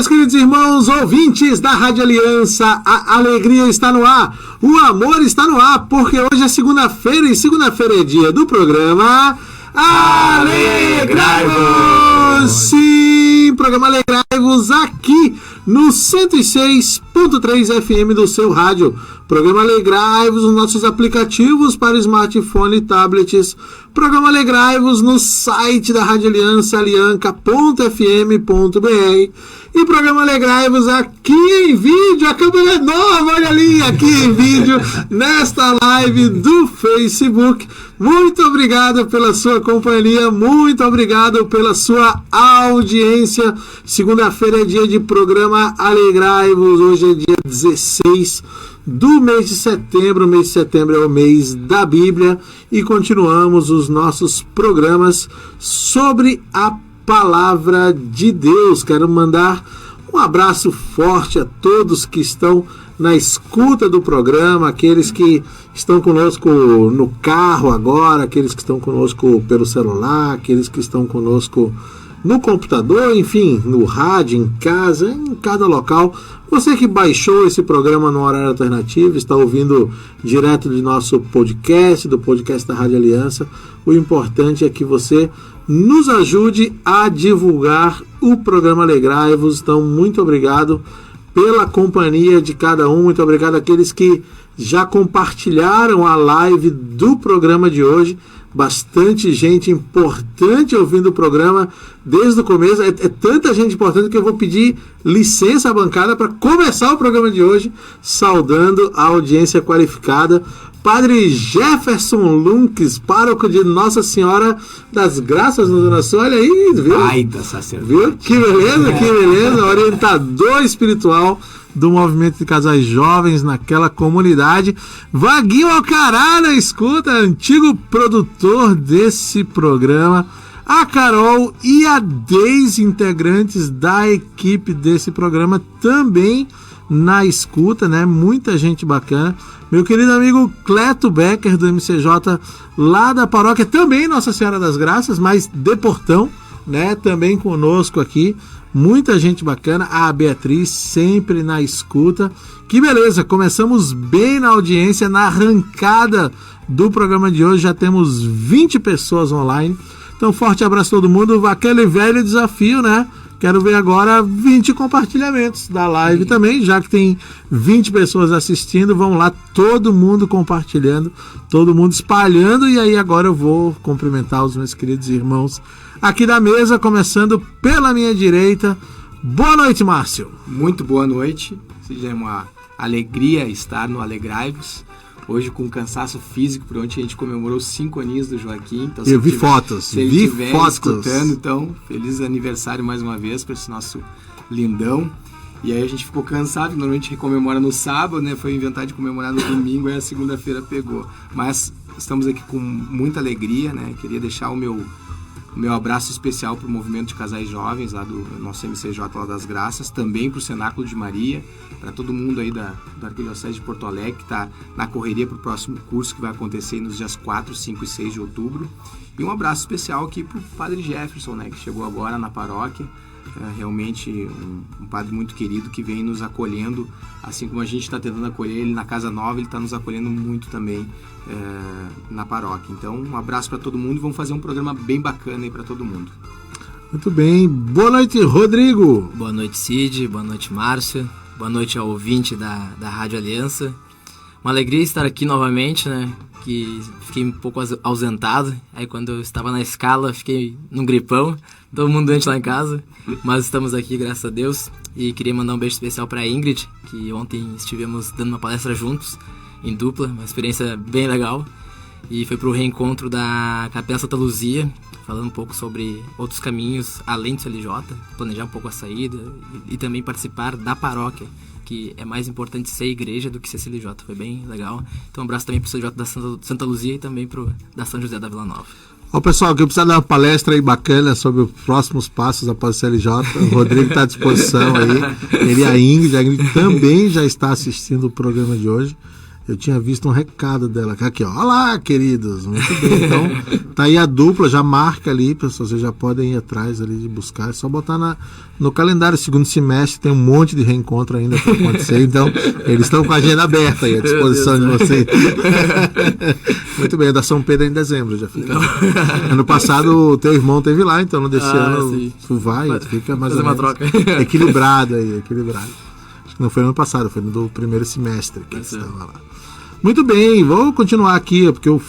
meus queridos irmãos ouvintes da Rádio Aliança, a alegria está no ar, o amor está no ar, porque hoje é segunda-feira e segunda-feira é dia do programa Alegrai-vos! Sim, programa Alegrai-vos aqui no 106.3 FM do seu rádio. Programa Alegrai-vos nos nossos aplicativos para smartphone e tablets. Programa Alegrai-vos no site da Rádio Aliança, alianca.fm.br. E programa Alegrai-vos aqui em vídeo, a câmera é nova, olha ali, aqui em vídeo, nesta live do Facebook. Muito obrigado pela sua companhia, muito obrigado pela sua audiência. Segunda-feira é dia de programa Alegrai-vos, hoje é dia 16 do mês de setembro. O mês de setembro é o mês da Bíblia e continuamos os nossos programas sobre a Palavra de Deus. Quero mandar um abraço forte a todos que estão na escuta do programa, aqueles que estão conosco no carro agora, aqueles que estão conosco pelo celular, aqueles que estão conosco no computador, enfim, no rádio, em casa, em cada local. Você que baixou esse programa no horário alternativo, está ouvindo direto de nosso podcast, do podcast da Rádio Aliança, o importante é que você nos ajude a divulgar o programa Alegrai-vos. Então, muito obrigado pela companhia de cada um, muito obrigado àqueles que já compartilharam a live do programa de hoje. Bastante gente importante ouvindo o programa desde o começo. É tanta gente importante que eu vou pedir licença à bancada para começar o programa de hoje, saudando a audiência qualificada. Padre Jefferson Lunques, pároco de Nossa Senhora das Graças no Zona Sul. Olha aí, viu? Ai, da sacerdote. Viu? Que beleza, que beleza. Orientador espiritual do movimento de casais jovens naquela comunidade. Vaguinho Alcará na escuta, antigo produtor desse programa. A Carol e a Deise, integrantes da equipe desse programa, também na escuta, né? Muita gente bacana. Meu querido amigo Cleto Becker, do MCJ, lá da paróquia, também Nossa Senhora das Graças, mas de Portão, né? Também conosco aqui. Muita gente bacana. A Beatriz sempre na escuta. Que beleza, começamos bem na audiência, na arrancada do programa de hoje. Já temos 20 pessoas online. Então, forte abraço a todo mundo. Aquele velho desafio, né? Quero ver agora 20 compartilhamentos da live também, já que tem 20 pessoas assistindo. Vamos lá, todo mundo compartilhando, todo mundo espalhando. E aí agora eu vou cumprimentar os meus queridos irmãos aqui da mesa, começando pela minha direita. Boa noite, Márcio. Muito boa noite. Seja uma alegria estar no Alegrai-vos. Hoje com cansaço físico, por onde a gente comemorou os 5 aninhos do Joaquim. Então, eu vi fotos, se ele estiver escutando, então, feliz aniversário mais uma vez para esse nosso lindão. E aí a gente ficou cansado, normalmente a gente comemora no sábado, né? Foi inventar de comemorar no domingo, aí a segunda-feira pegou. Mas estamos aqui com muita alegria, né? Queria deixar o meu abraço especial para o movimento de casais jovens lá do nosso MCJ lá das Graças, também para o Cenáculo de Maria, para todo mundo aí da Arquidiocese de Porto Alegre que está na correria para o próximo curso que vai acontecer nos dias 4, 5 e 6 de outubro. E um abraço especial aqui para o Padre Jefferson, né, que chegou agora na paróquia. Realmente um padre muito querido que vem nos acolhendo, assim como a gente está tentando acolher ele na Casa Nova, ele está nos acolhendo muito também na paróquia. Então, um abraço para todo mundo e vamos fazer um programa bem bacana aí para todo mundo. Muito bem, boa noite, Rodrigo. Boa noite, Cid, boa noite, Márcio, boa noite ao ouvinte da Rádio Aliança. Uma alegria estar aqui novamente, né? Que fiquei um pouco ausentado. Aí quando eu estava na escala, fiquei num gripão. Todo mundo doente lá em casa. Mas estamos aqui, graças a Deus. E queria mandar um beijo especial para a Ingrid, que ontem estivemos dando uma palestra juntos, em dupla. Uma experiência bem legal. E foi para o reencontro da Capela Santa Luzia, falando um pouco sobre outros caminhos além do CLJ. Planejar um pouco a saída e também participar da paróquia, que é mais importante ser igreja do que ser CLJ. Foi bem legal. Então um abraço também para o CLJ da Santa Luzia e também da São José da Vila Nova. Ó, pessoal, que eu preciso dar uma palestra aí bacana sobre os próximos passos após o CLJ. O Rodrigo está à disposição aí. Ele e a Ingrid também já está assistindo o programa de hoje. Eu tinha visto um recado dela. Aqui, ó. Olá, queridos. Muito bem. Então, tá aí a dupla. Já marca ali, pessoal. Vocês já podem ir atrás ali de buscar. É só botar no calendário. Segundo semestre tem um monte de reencontro ainda para acontecer. Então, eles estão com a agenda aberta aí à disposição de vocês. Muito bem. Da São Pedro em dezembro. Já fica. Ano passado, o teu irmão teve lá. Então, desse ano, tu vai. Fica mais ou menos equilibrado aí. Equilibrado. Acho que não foi no ano passado. Foi no do primeiro semestre que eles estavam lá. Muito bem, vou continuar aqui, porque eu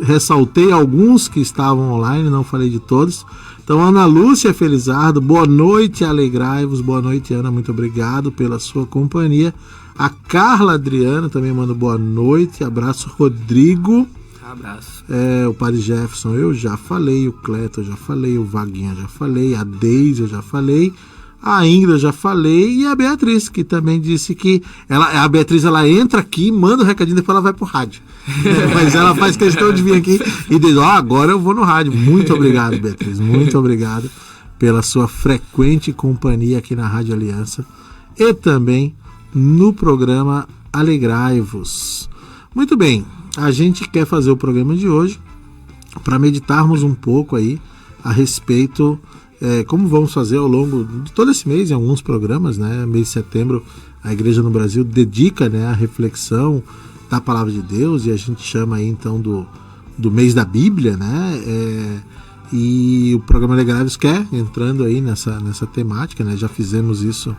ressaltei alguns que estavam online, não falei de todos. Então, Ana Lúcia Felizardo, boa noite, alegrai-vos. Boa noite, Ana, muito obrigado pela sua companhia. A Carla Adriana também manda boa noite. Abraço, Rodrigo. Abraço. O Padre Jefferson, eu já falei. O Cleto, eu já falei. O Vaguinha, eu já falei. A Deise, eu já falei. A Ingrid, eu já falei, e a Beatriz, que também disse que a Beatriz ela entra aqui, manda o recadinho, depois ela vai pro rádio. Mas ela faz questão de vir aqui e diz, agora eu vou no rádio. Muito obrigado, Beatriz, muito obrigado pela sua frequente companhia aqui na Rádio Aliança e também no programa Alegrai-vos. Muito bem, a gente quer fazer o programa de hoje para meditarmos um pouco aí a respeito como vamos fazer ao longo de todo esse mês, em alguns programas, né? Mês de setembro, a Igreja no Brasil dedica, né, a reflexão da Palavra de Deus, e a gente chama aí então do mês da Bíblia, né? E o programa Alegrai-vos quer entrando aí nessa temática, né? Já fizemos isso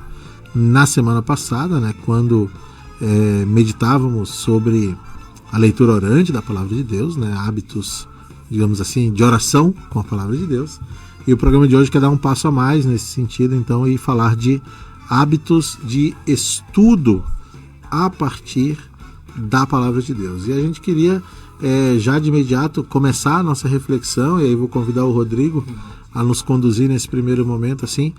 na semana passada, né? Quando meditávamos sobre a leitura orante da Palavra de Deus, né? Hábitos, digamos assim, de oração com a Palavra de Deus. E o programa de hoje quer dar um passo a mais nesse sentido, então, e falar de hábitos de estudo a partir da Palavra de Deus. E a gente queria, já de imediato, começar a nossa reflexão, e aí vou convidar o Rodrigo a nos conduzir nesse primeiro momento, assim.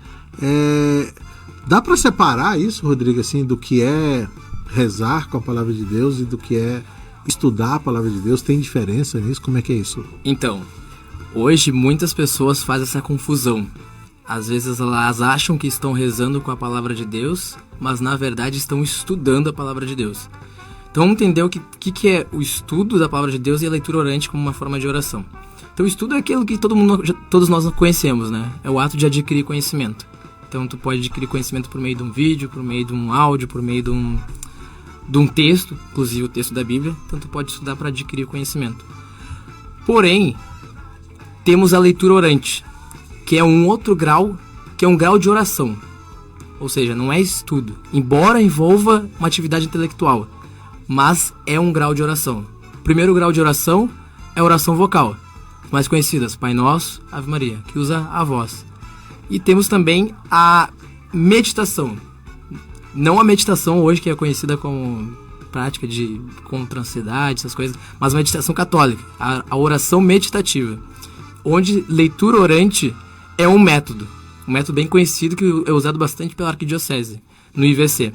Dá para separar isso, Rodrigo, assim, do que é rezar com a Palavra de Deus e do que é estudar a Palavra de Deus? Tem diferença nisso? Como é que é isso? Então, hoje muitas pessoas fazem essa confusão. Às vezes elas acham que estão rezando com a Palavra de Deus, mas na verdade estão estudando a Palavra de Deus. Então vamos entender o que é o estudo da Palavra de Deus e a leitura orante como uma forma de oração. Então o estudo é aquilo que todos nós conhecemos, né? É o ato de adquirir conhecimento. Então tu pode adquirir conhecimento por meio de um vídeo, por meio de um áudio, por meio de um texto, inclusive o texto da Bíblia. Então tu pode estudar para adquirir conhecimento. Porém, temos a leitura orante, que é um outro grau, que é um grau de oração. Ou seja, não é estudo, embora envolva uma atividade intelectual, mas é um grau de oração. O primeiro grau de oração é a oração vocal, mais conhecidas, Pai Nosso, Ave Maria, que usa a voz. E temos também a meditação. Não a meditação hoje, que é conhecida como prática contra a ansiedade, essas coisas, mas a meditação católica, a oração meditativa, onde leitura orante é um método bem conhecido que é usado bastante pela Arquidiocese, no IVC.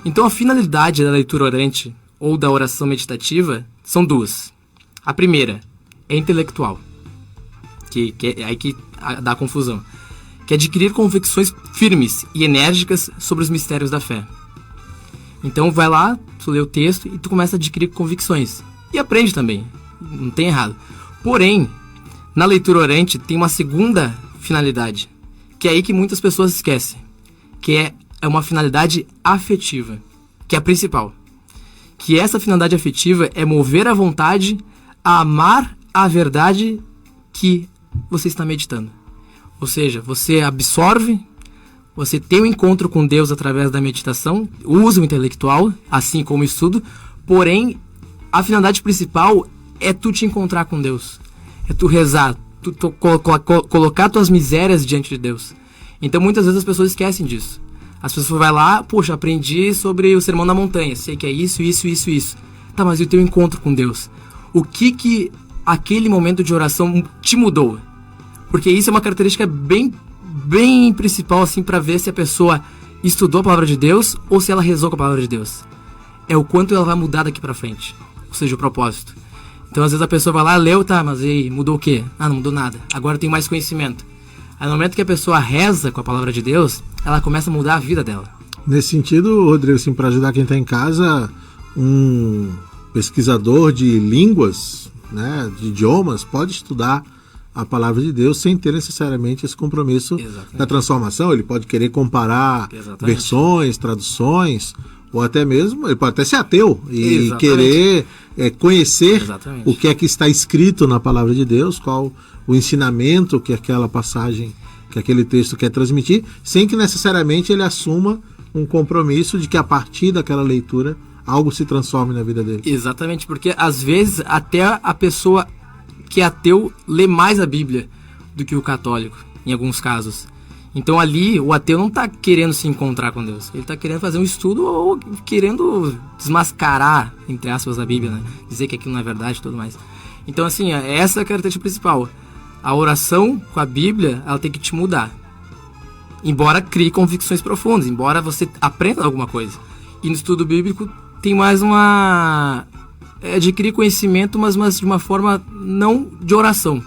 Então a finalidade da leitura orante ou da oração meditativa são duas. A primeira é intelectual, que é aí que dá confusão, que é adquirir convicções firmes e enérgicas sobre os mistérios da fé. Então vai lá, tu lê o texto e tu começa a adquirir convicções. E aprende também, não tem errado. Porém, na leitura orante tem uma segunda finalidade, que é aí que muitas pessoas esquecem, que é uma finalidade afetiva, que é a principal. Que essa finalidade afetiva é mover a vontade a amar a verdade que você está meditando. Ou seja, você absorve, você tem um encontro com Deus através da meditação, usa o intelectual, assim como o estudo, porém, a finalidade principal é tu te encontrar com Deus. É tu rezar, tu colocar tuas misérias diante de Deus. Então muitas vezes as pessoas esquecem disso. As pessoas vão lá, poxa, aprendi sobre o Sermão da Montanha, sei que é isso. Tá, mas e o teu encontro com Deus? O que aquele momento de oração te mudou? Porque isso é uma característica bem principal, assim, para ver se a pessoa estudou a Palavra de Deus ou se ela rezou com a Palavra de Deus. É o quanto ela vai mudar daqui pra frente. Ou seja, o propósito. Então, às vezes a pessoa vai lá, leu, tá, mas e mudou o quê? Ah, não mudou nada. Agora eu tenho mais conhecimento. Aí, no momento que a pessoa reza com a Palavra de Deus, ela começa a mudar a vida dela. Nesse sentido, Rodrigo, assim, para ajudar quem está em casa, um pesquisador de línguas, né, de idiomas, pode estudar a palavra de Deus sem ter necessariamente esse compromisso da transformação. Ele pode querer comparar versões, traduções, ou até mesmo, ele pode até ser ateu e querer conhecer o que é que está escrito na palavra de Deus, qual o ensinamento que aquela passagem, que aquele texto quer transmitir, sem que necessariamente ele assuma um compromisso de que a partir daquela leitura algo se transforme na vida dele. Exatamente, porque às vezes até a pessoa que é ateu lê mais a Bíblia do que o católico, em alguns casos. Então ali o ateu não está querendo se encontrar com Deus, ele está querendo fazer um estudo ou querendo desmascarar, entre aspas, a Bíblia, né? Dizer que aquilo não é verdade e tudo mais. Então assim, essa é a característica principal. A oração com a Bíblia, ela tem que te mudar. Embora crie convicções profundas, embora você aprenda alguma coisa. E no estudo bíblico tem mais uma... adquirir conhecimento, mas de uma forma não de oração.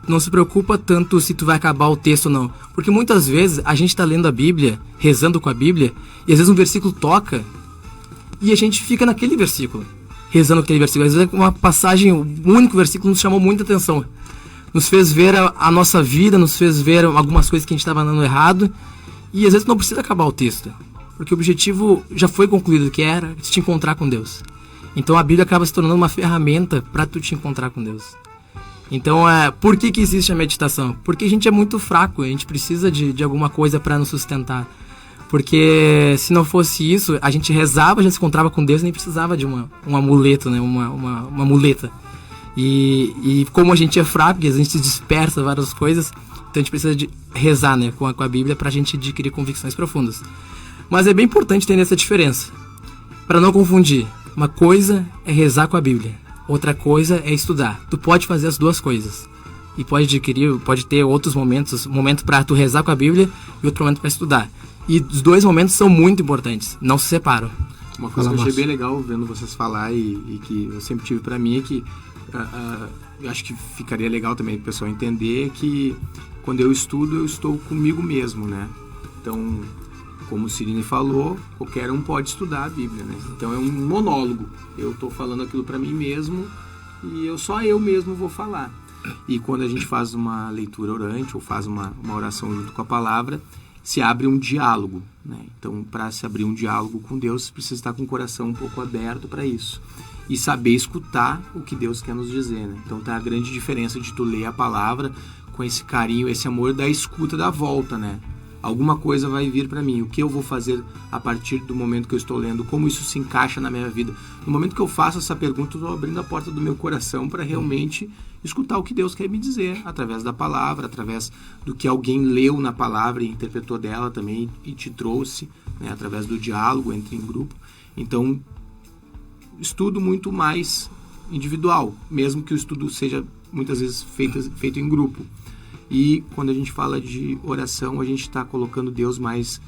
Não se preocupa tanto se tu vai acabar o texto ou não. Porque muitas vezes a gente está lendo a Bíblia, rezando com a Bíblia, e às vezes um versículo toca e a gente fica naquele versículo, rezando aquele versículo. Às vezes uma passagem, um único versículo nos chamou muita atenção. Nos fez ver a nossa vida, nos fez ver algumas coisas que a gente estava andando errado. E às vezes não precisa acabar o texto, porque o objetivo já foi concluído, que era te encontrar com Deus. Então a Bíblia acaba se tornando uma ferramenta para tu te encontrar com Deus. Então, por que existe a meditação? Porque a gente é muito fraco, a gente precisa de alguma coisa para nos sustentar. Porque se não fosse isso, a gente rezava, já se encontrava com Deus e nem precisava de um amuleto, né? uma muleta. E como a gente é fraco, a gente dispersa várias coisas, então a gente precisa de rezar, né, com a Bíblia para a gente adquirir convicções profundas. Mas é bem importante ter essa diferença, para não confundir. Uma coisa é rezar com a Bíblia, outra coisa é estudar. Tu pode fazer as duas coisas. E pode ter outros momentos, um momento para tu rezar com a Bíblia e outro momento para estudar. E os dois momentos são muito importantes, não se separam. Uma coisa que eu achei bem legal vendo vocês falar e que eu sempre tive para mim é que eu acho que ficaria legal também o pessoal entender que quando eu estudo, eu estou comigo mesmo, né? Então, como o Cirine falou, qualquer um pode estudar a Bíblia, né? Então é um monólogo. Eu estou falando aquilo para mim mesmo e só eu mesmo vou falar. E quando a gente faz uma leitura orante ou faz uma oração junto com a palavra, se abre um diálogo, né? Então, para se abrir um diálogo com Deus, precisa estar com o coração um pouco aberto para isso. E saber escutar o que Deus quer nos dizer, né? Então tá a grande diferença de tu ler a palavra com esse carinho, esse amor da escuta da volta, né? Alguma coisa vai vir para mim, o que eu vou fazer a partir do momento que eu estou lendo, como isso se encaixa na minha vida. No momento que eu faço essa pergunta, eu estou abrindo a porta do meu coração para realmente escutar o que Deus quer me dizer, através da palavra, através do que alguém leu na palavra e interpretou dela também e te trouxe, né? Através do diálogo entre em grupo. Então, estudo muito mais individual, mesmo que o estudo seja muitas vezes feito em grupo. E quando a gente fala de oração, a gente está colocando Deus mais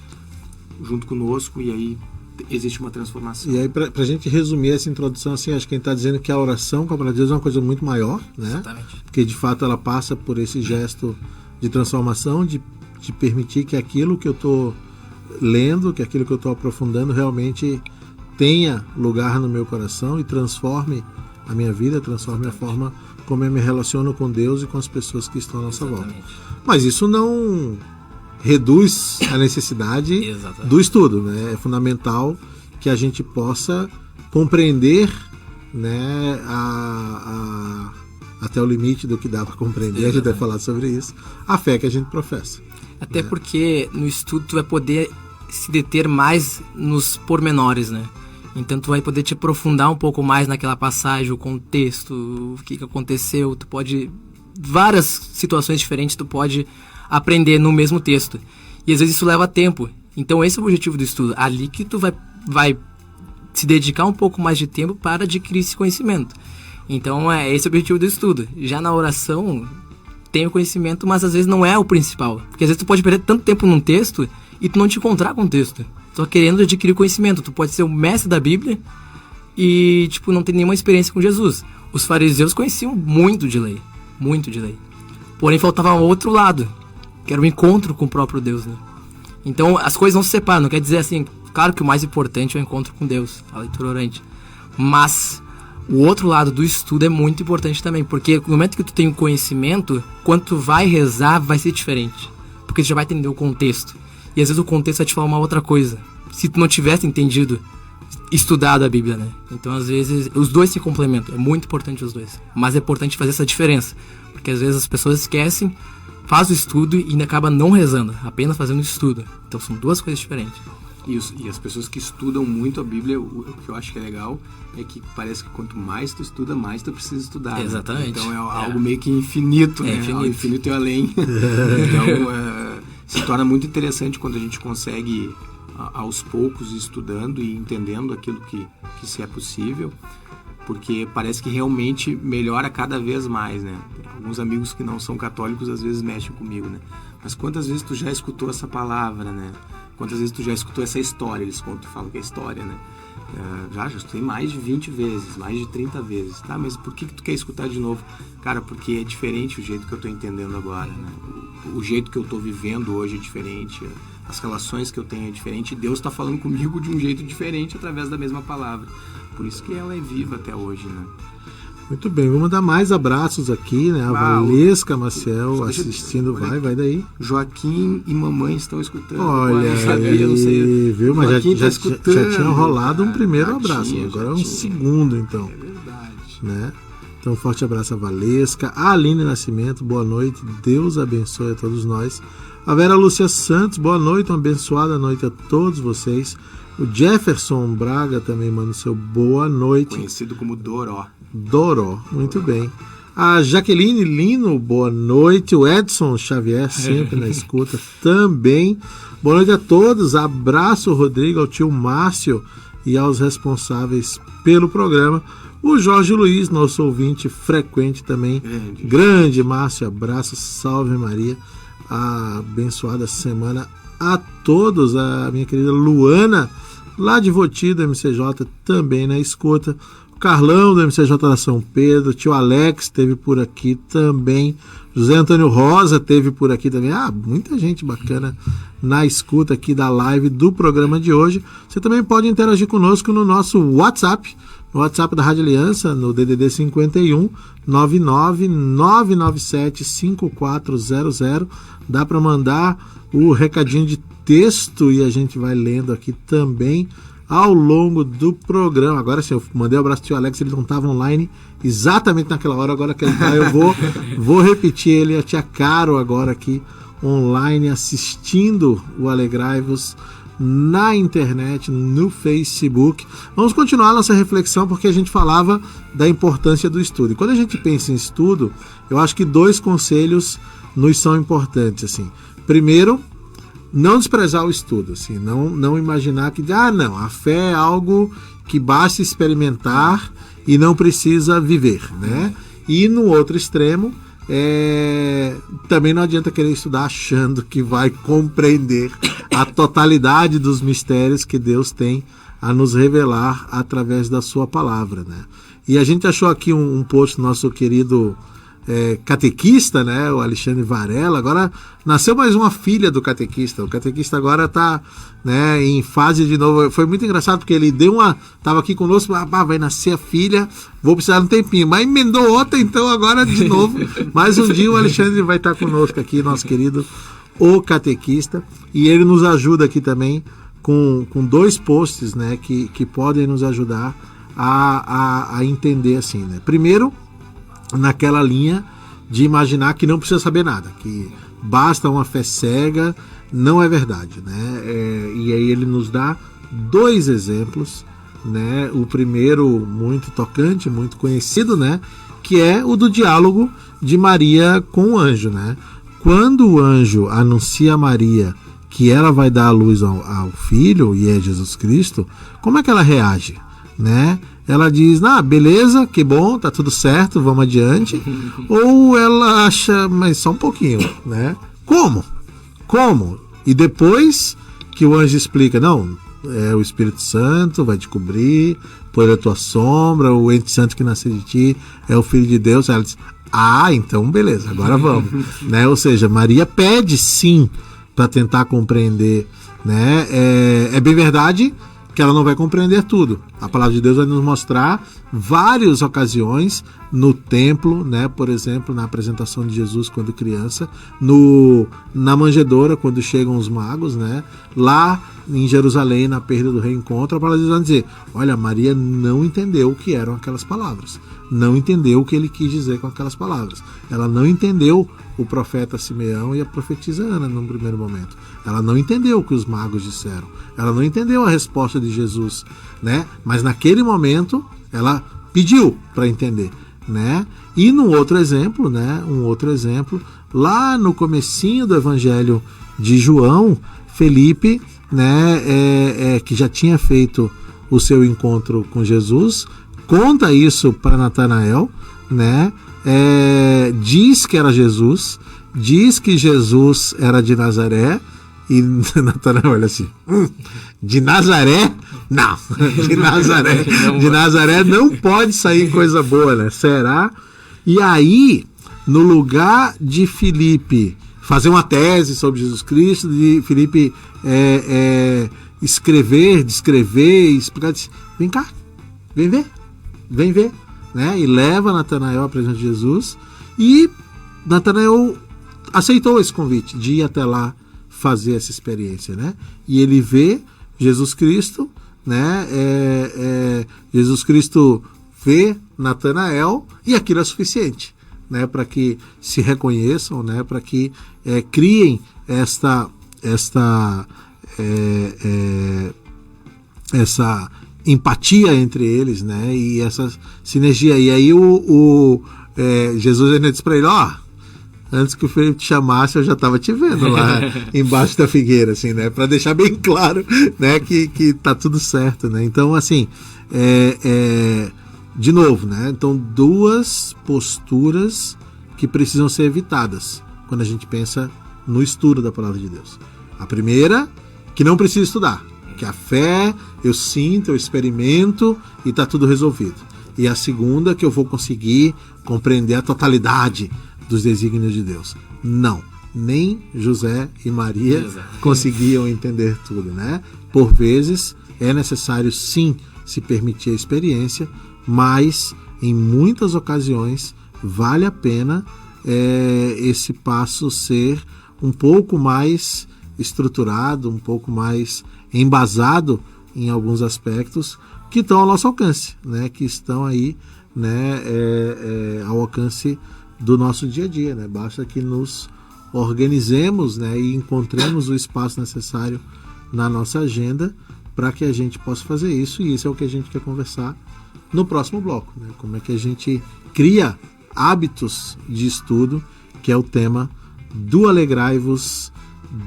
junto conosco e aí existe uma transformação. E aí, para a gente resumir essa introdução, assim, acho que a gente está dizendo que a oração com a palavra de Deus é uma coisa muito maior, né? Exatamente. Porque de fato ela passa por esse gesto de transformação, de permitir que aquilo que eu estou lendo, que aquilo que eu estou aprofundando realmente tenha lugar no meu coração e transforme a minha vida, transforme a forma como eu me relaciono com Deus e com as pessoas que estão à nossa volta. Mas isso não reduz a necessidade do estudo, né? É fundamental que a gente possa compreender, né, até o limite do que dá para compreender, a gente vai falar sobre isso, a fé que a gente professa. Até porque no estudo tu vai poder se deter mais nos pormenores, né? Então tu vai poder te aprofundar um pouco mais naquela passagem, o contexto, o que aconteceu, tu pode... várias situações diferentes tu pode aprender no mesmo texto. E às vezes isso leva tempo. Então esse é o objetivo do estudo. Ali que tu vai se dedicar um pouco mais de tempo para adquirir esse conhecimento. Então esse é o objetivo do estudo. Já na oração tem o conhecimento, mas às vezes não é o principal. Porque às vezes tu pode perder tanto tempo num texto e tu não te encontrar com o texto. Só querendo adquirir conhecimento. Tu pode ser o mestre da Bíblia e não ter nenhuma experiência com Jesus. Os fariseus conheciam muito de lei. Muito de lei. Porém, faltava o outro lado, que era o encontro com o próprio Deus, né? Então, as coisas não se separam. Não quer dizer assim, claro que o mais importante é o encontro com Deus, a leitura orante. Mas o outro lado do estudo é muito importante também, porque no momento que tu tem o conhecimento, quando tu vai rezar, vai ser diferente. Porque tu já vai entender o contexto. E às vezes o contexto vai te falar uma outra coisa. Se tu não tivesse entendido, estudado a Bíblia, né? Então às vezes os dois se complementam. É muito importante os dois. Mas é importante fazer essa diferença. Porque às vezes as pessoas esquecem, faz o estudo e ainda acaba não rezando, apenas fazendo o estudo. Então são duas coisas diferentes. E as pessoas que estudam muito a Bíblia, o que eu acho que é legal é que parece que quanto mais tu estuda, mais tu precisa estudar. Exatamente. Né? Então é algo meio que infinito, né? Infinito. Infinito e além. Então se torna muito interessante quando a gente consegue, aos poucos, estudando e entendendo aquilo que se é possível, porque parece que realmente melhora cada vez mais, né? Alguns amigos que não são católicos às vezes mexem comigo, né? Mas quantas vezes tu já escutou essa palavra, né? Quantas vezes tu já escutou essa história? Eles contam, falam que é história, né? Já escutei mais de 20 vezes, mais de 30 vezes. Tá, mas por que tu quer escutar de novo? Cara, porque é diferente o jeito que eu tô entendendo agora, né? O jeito que eu tô vivendo hoje é diferente, as relações que eu tenho é diferente, e Deus tá falando comigo de um jeito diferente através da mesma palavra. Por isso que ela é viva até hoje, né? Muito bem, vamos dar mais abraços aqui, né? A Valesca Maciel assistindo, vai daí. Joaquim e mamãe estão escutando. Olha aí, viu? Mas já tinha rolado um primeiro abraço, agora é um segundo, então. É verdade. Né? Então, um forte abraço a Valesca. A Aline Nascimento, boa noite, Deus abençoe a todos nós. A Vera Lúcia Santos, boa noite, uma abençoada noite a todos vocês. O Jefferson Braga também manda o seu boa noite. Conhecido como Doró. Doró, muito bem. A Jaqueline Lino, boa noite. O Edson Xavier, sempre na escuta também. Boa noite a todos. Abraço, Rodrigo, ao tio Márcio e aos responsáveis pelo programa. O Jorge Luiz, nosso ouvinte frequente também. Grande Márcio, abraço, salve Maria. A abençoada semana a todos. A minha querida Luana, lá de Voti, do MCJ, também na escuta. O Carlão, do MCJ da São Pedro. Tio Alex esteve por aqui também. José Antônio Rosa esteve por aqui também. Muita gente bacana na escuta aqui da live do programa de hoje. Você também pode interagir conosco no nosso WhatsApp, no WhatsApp da Rádio Aliança, no DDD 51 99 997 5400. Dá para mandar o recadinho de texto e a gente vai lendo aqui também ao longo do programa. Agora sim, eu mandei um abraço ao tio Alex, ele não estava online exatamente naquela hora, agora que ele está, eu vou repetir ele, a tia Caro agora aqui online assistindo o Alegrai-vos na internet, no Facebook. Vamos continuar nossa reflexão, porque a gente falava da importância do estudo. E quando a gente pensa em estudo, eu acho que 2 conselhos nos são importantes, assim. Primeiro, não desprezar o estudo, assim, não imaginar que não, a fé é algo que basta experimentar e não precisa viver, né? E no outro extremo, também não adianta querer estudar achando que vai compreender a totalidade dos mistérios que Deus tem a nos revelar através da sua palavra, né? E a gente achou aqui um post do nosso querido catequista, né, o Alexandre Varela. Agora nasceu mais uma filha do catequista. O catequista agora está, né, em fase de novo. Foi muito engraçado porque ele estava aqui conosco, vai nascer a filha, vou precisar de um tempinho, mas emendou outra, então agora de novo. Mais um dia o Alexandre vai estar conosco aqui, nosso querido o catequista, e ele nos ajuda aqui também com 2 posts, né, que podem nos ajudar a entender assim, né. Primeiro, naquela linha de imaginar que não precisa saber nada, que basta uma fé cega, não é verdade, né? E aí ele nos dá 2 exemplos, né? O primeiro muito tocante, muito conhecido, né? Que é o do diálogo de Maria com o anjo, né? Quando o anjo anuncia a Maria que ela vai dar à luz ao filho, e é Jesus Cristo, como é que ela reage, né? Ela diz, beleza, que bom, tá tudo certo, vamos adiante. Ou ela acha, mas só um pouquinho, né? Como? E depois que o anjo explica, não, o Espírito Santo vai te cobrir, por a tua sombra, o ente santo que nasceu de ti é o Filho de Deus. Ela diz, então beleza, agora vamos. Né? Ou seja, Maria pede sim para tentar compreender, né? É bem verdade que ela não vai compreender tudo. A palavra de Deus vai nos mostrar várias ocasiões no templo, né? Por exemplo, na apresentação de Jesus quando criança, na manjedoura, quando chegam os magos, né? Lá em Jerusalém, na perda do reencontro, a palavra de Deus vai dizer: olha, Maria não entendeu o que eram aquelas palavras, não entendeu o que ele quis dizer com aquelas palavras, ela não entendeu o profeta Simeão e a profetisa Ana num primeiro momento, ela não entendeu o que os magos disseram, ela não entendeu a resposta de Jesus, né? Mas naquele momento ela pediu para entender, né? E num outro exemplo, né? Lá no comecinho do Evangelho de João, Felipe, né? Que já tinha feito o seu encontro com Jesus, conta isso para Natanael, né? Diz que era Jesus, diz que Jesus era de Nazaré, e Natanael olha assim: de Nazaré? Não, de Nazaré não pode sair coisa boa, né? Será? E aí, no lugar de Felipe fazer uma tese sobre Jesus Cristo, de Felipe escrever, descrever, explicar, disse: vem cá, vem ver, né? E leva Natanael à presença de Jesus, e Natanael aceitou esse convite de ir até lá fazer essa experiência, né? E ele vê Jesus Cristo, né? Jesus Cristo vê Natanael, e aquilo é suficiente, né? Para que se reconheçam, né? Para que criem essa empatia entre eles, né? E essa sinergia. E aí Jesus ainda disse para ele: antes que o Felipe te chamasse, eu já estava te vendo lá embaixo da figueira, assim, né? Para deixar bem claro, né? Que tá tudo certo, né? Então, assim, de novo, né? Então, duas posturas que precisam ser evitadas quando a gente pensa no estudo da palavra de Deus. A primeira, que não precisa estudar, que a fé eu sinto, eu experimento e tá tudo resolvido. E a segunda, que eu vou conseguir compreender a totalidade dos desígnios de Deus. Não, nem José e Maria conseguiam entender tudo, né? Por vezes é necessário sim se permitir a experiência, mas em muitas ocasiões vale a pena esse passo ser um pouco mais estruturado, um pouco mais embasado em alguns aspectos que estão ao nosso alcance, né? Que estão aí, né? Ao alcance do nosso dia a dia, né? Basta que nos organizemos, né? E encontremos o espaço necessário na nossa agenda para que a gente possa fazer isso, e isso é o que a gente quer conversar no próximo bloco, né? Como é que a gente cria hábitos de estudo, que é o tema do Alegrai-vos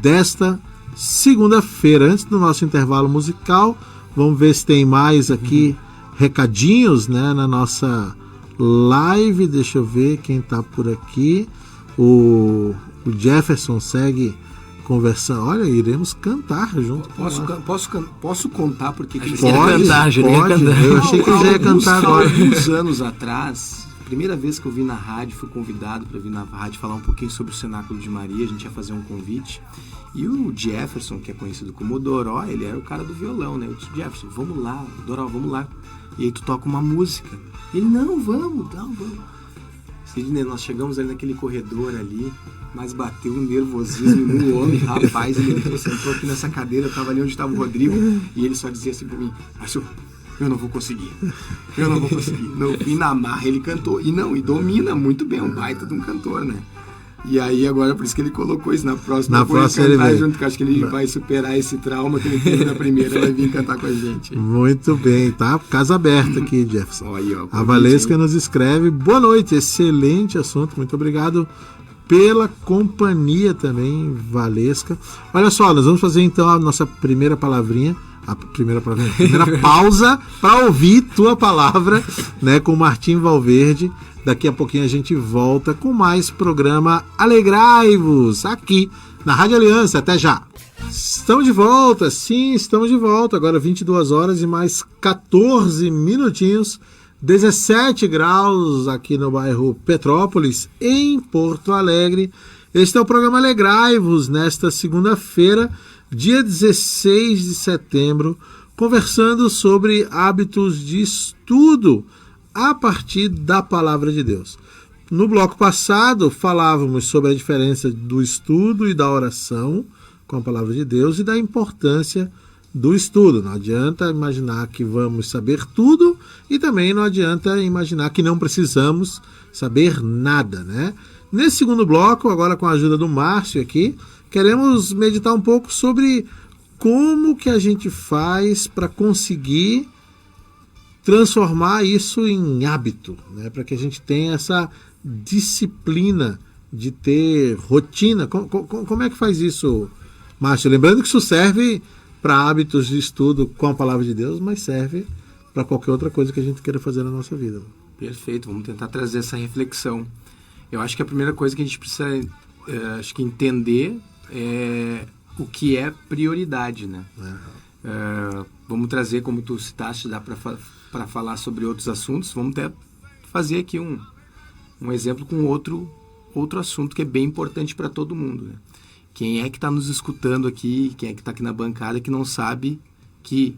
desta segunda-feira. Antes do nosso intervalo musical, vamos ver se tem mais aqui recadinhos, né, na nossa live. Deixa eu ver quem está por aqui. O Jefferson segue conversando. Olha, iremos cantar junto. Posso contar porque que ele pode cantar? Eu achei que ele já ia cantar agora. Alguns anos atrás, primeira vez que eu vim na rádio, fui convidado para vir na rádio falar um pouquinho sobre o Cenáculo de Maria. A gente ia fazer um convite. E o Jefferson, que é conhecido como Doró, ele era o cara do violão, né? Eu disse: Jefferson, vamos lá, Doró, vamos lá. E aí tu toca uma música. Ele: não, vamos. Sidney, nós chegamos ali naquele corredor ali, mas bateu um nervosismo no homem, rapaz. Ele sentou aqui nessa cadeira, eu tava ali onde estava o Rodrigo, e ele só dizia assim pra mim: Márcio, eu não vou conseguir. Não, e na marra ele cantou, e domina muito bem, um baita de um cantor, né? E aí agora, por isso que ele colocou isso na próxima ele cantar junto, que acho que ele vai superar esse trauma que ele teve na primeira, ele vai vir cantar com a gente. Muito bem, tá? Casa aberta aqui, Jefferson. Aí, ó, a Valesca nos escreve: boa noite, excelente assunto, muito obrigado pela companhia também, Valesca. Olha só, nós vamos fazer então a nossa primeira palavrinha, a primeira pausa para ouvir tua palavra, né, com Martim Valverde. Daqui a pouquinho a gente volta com mais programa Alegrai-vos aqui na Rádio Aliança. Até já! Estamos de volta, sim, estamos de volta. Agora 22 horas e mais 14 minutinhos, 17 graus aqui no bairro Petrópolis, em Porto Alegre. Este é o programa Alegrai-vos nesta segunda-feira, dia 16 de setembro, conversando sobre hábitos de estudo a partir da Palavra de Deus. No bloco passado, falávamos sobre a diferença do estudo e da oração com a Palavra de Deus e da importância do estudo. Não adianta imaginar que vamos saber tudo e também não adianta imaginar que não precisamos saber nada, né? Nesse segundo bloco, agora com a ajuda do Márcio aqui, queremos meditar um pouco sobre como que a gente faz para conseguir transformar isso em hábito, né? Para que a gente tenha essa disciplina de ter rotina. Como é que faz isso, Márcio? Lembrando que isso serve para hábitos de estudo com a Palavra de Deus, mas serve para qualquer outra coisa que a gente queira fazer na nossa vida. Perfeito, vamos tentar trazer essa reflexão. Eu acho que a primeira coisa que a gente precisa entender é o que é prioridade, né? Vamos trazer, como tu citaste, dá para falar sobre outros assuntos. Vamos até fazer aqui um exemplo com outro assunto que é bem importante para todo mundo, né? Quem é que está nos escutando aqui, quem é que está aqui na bancada que não sabe que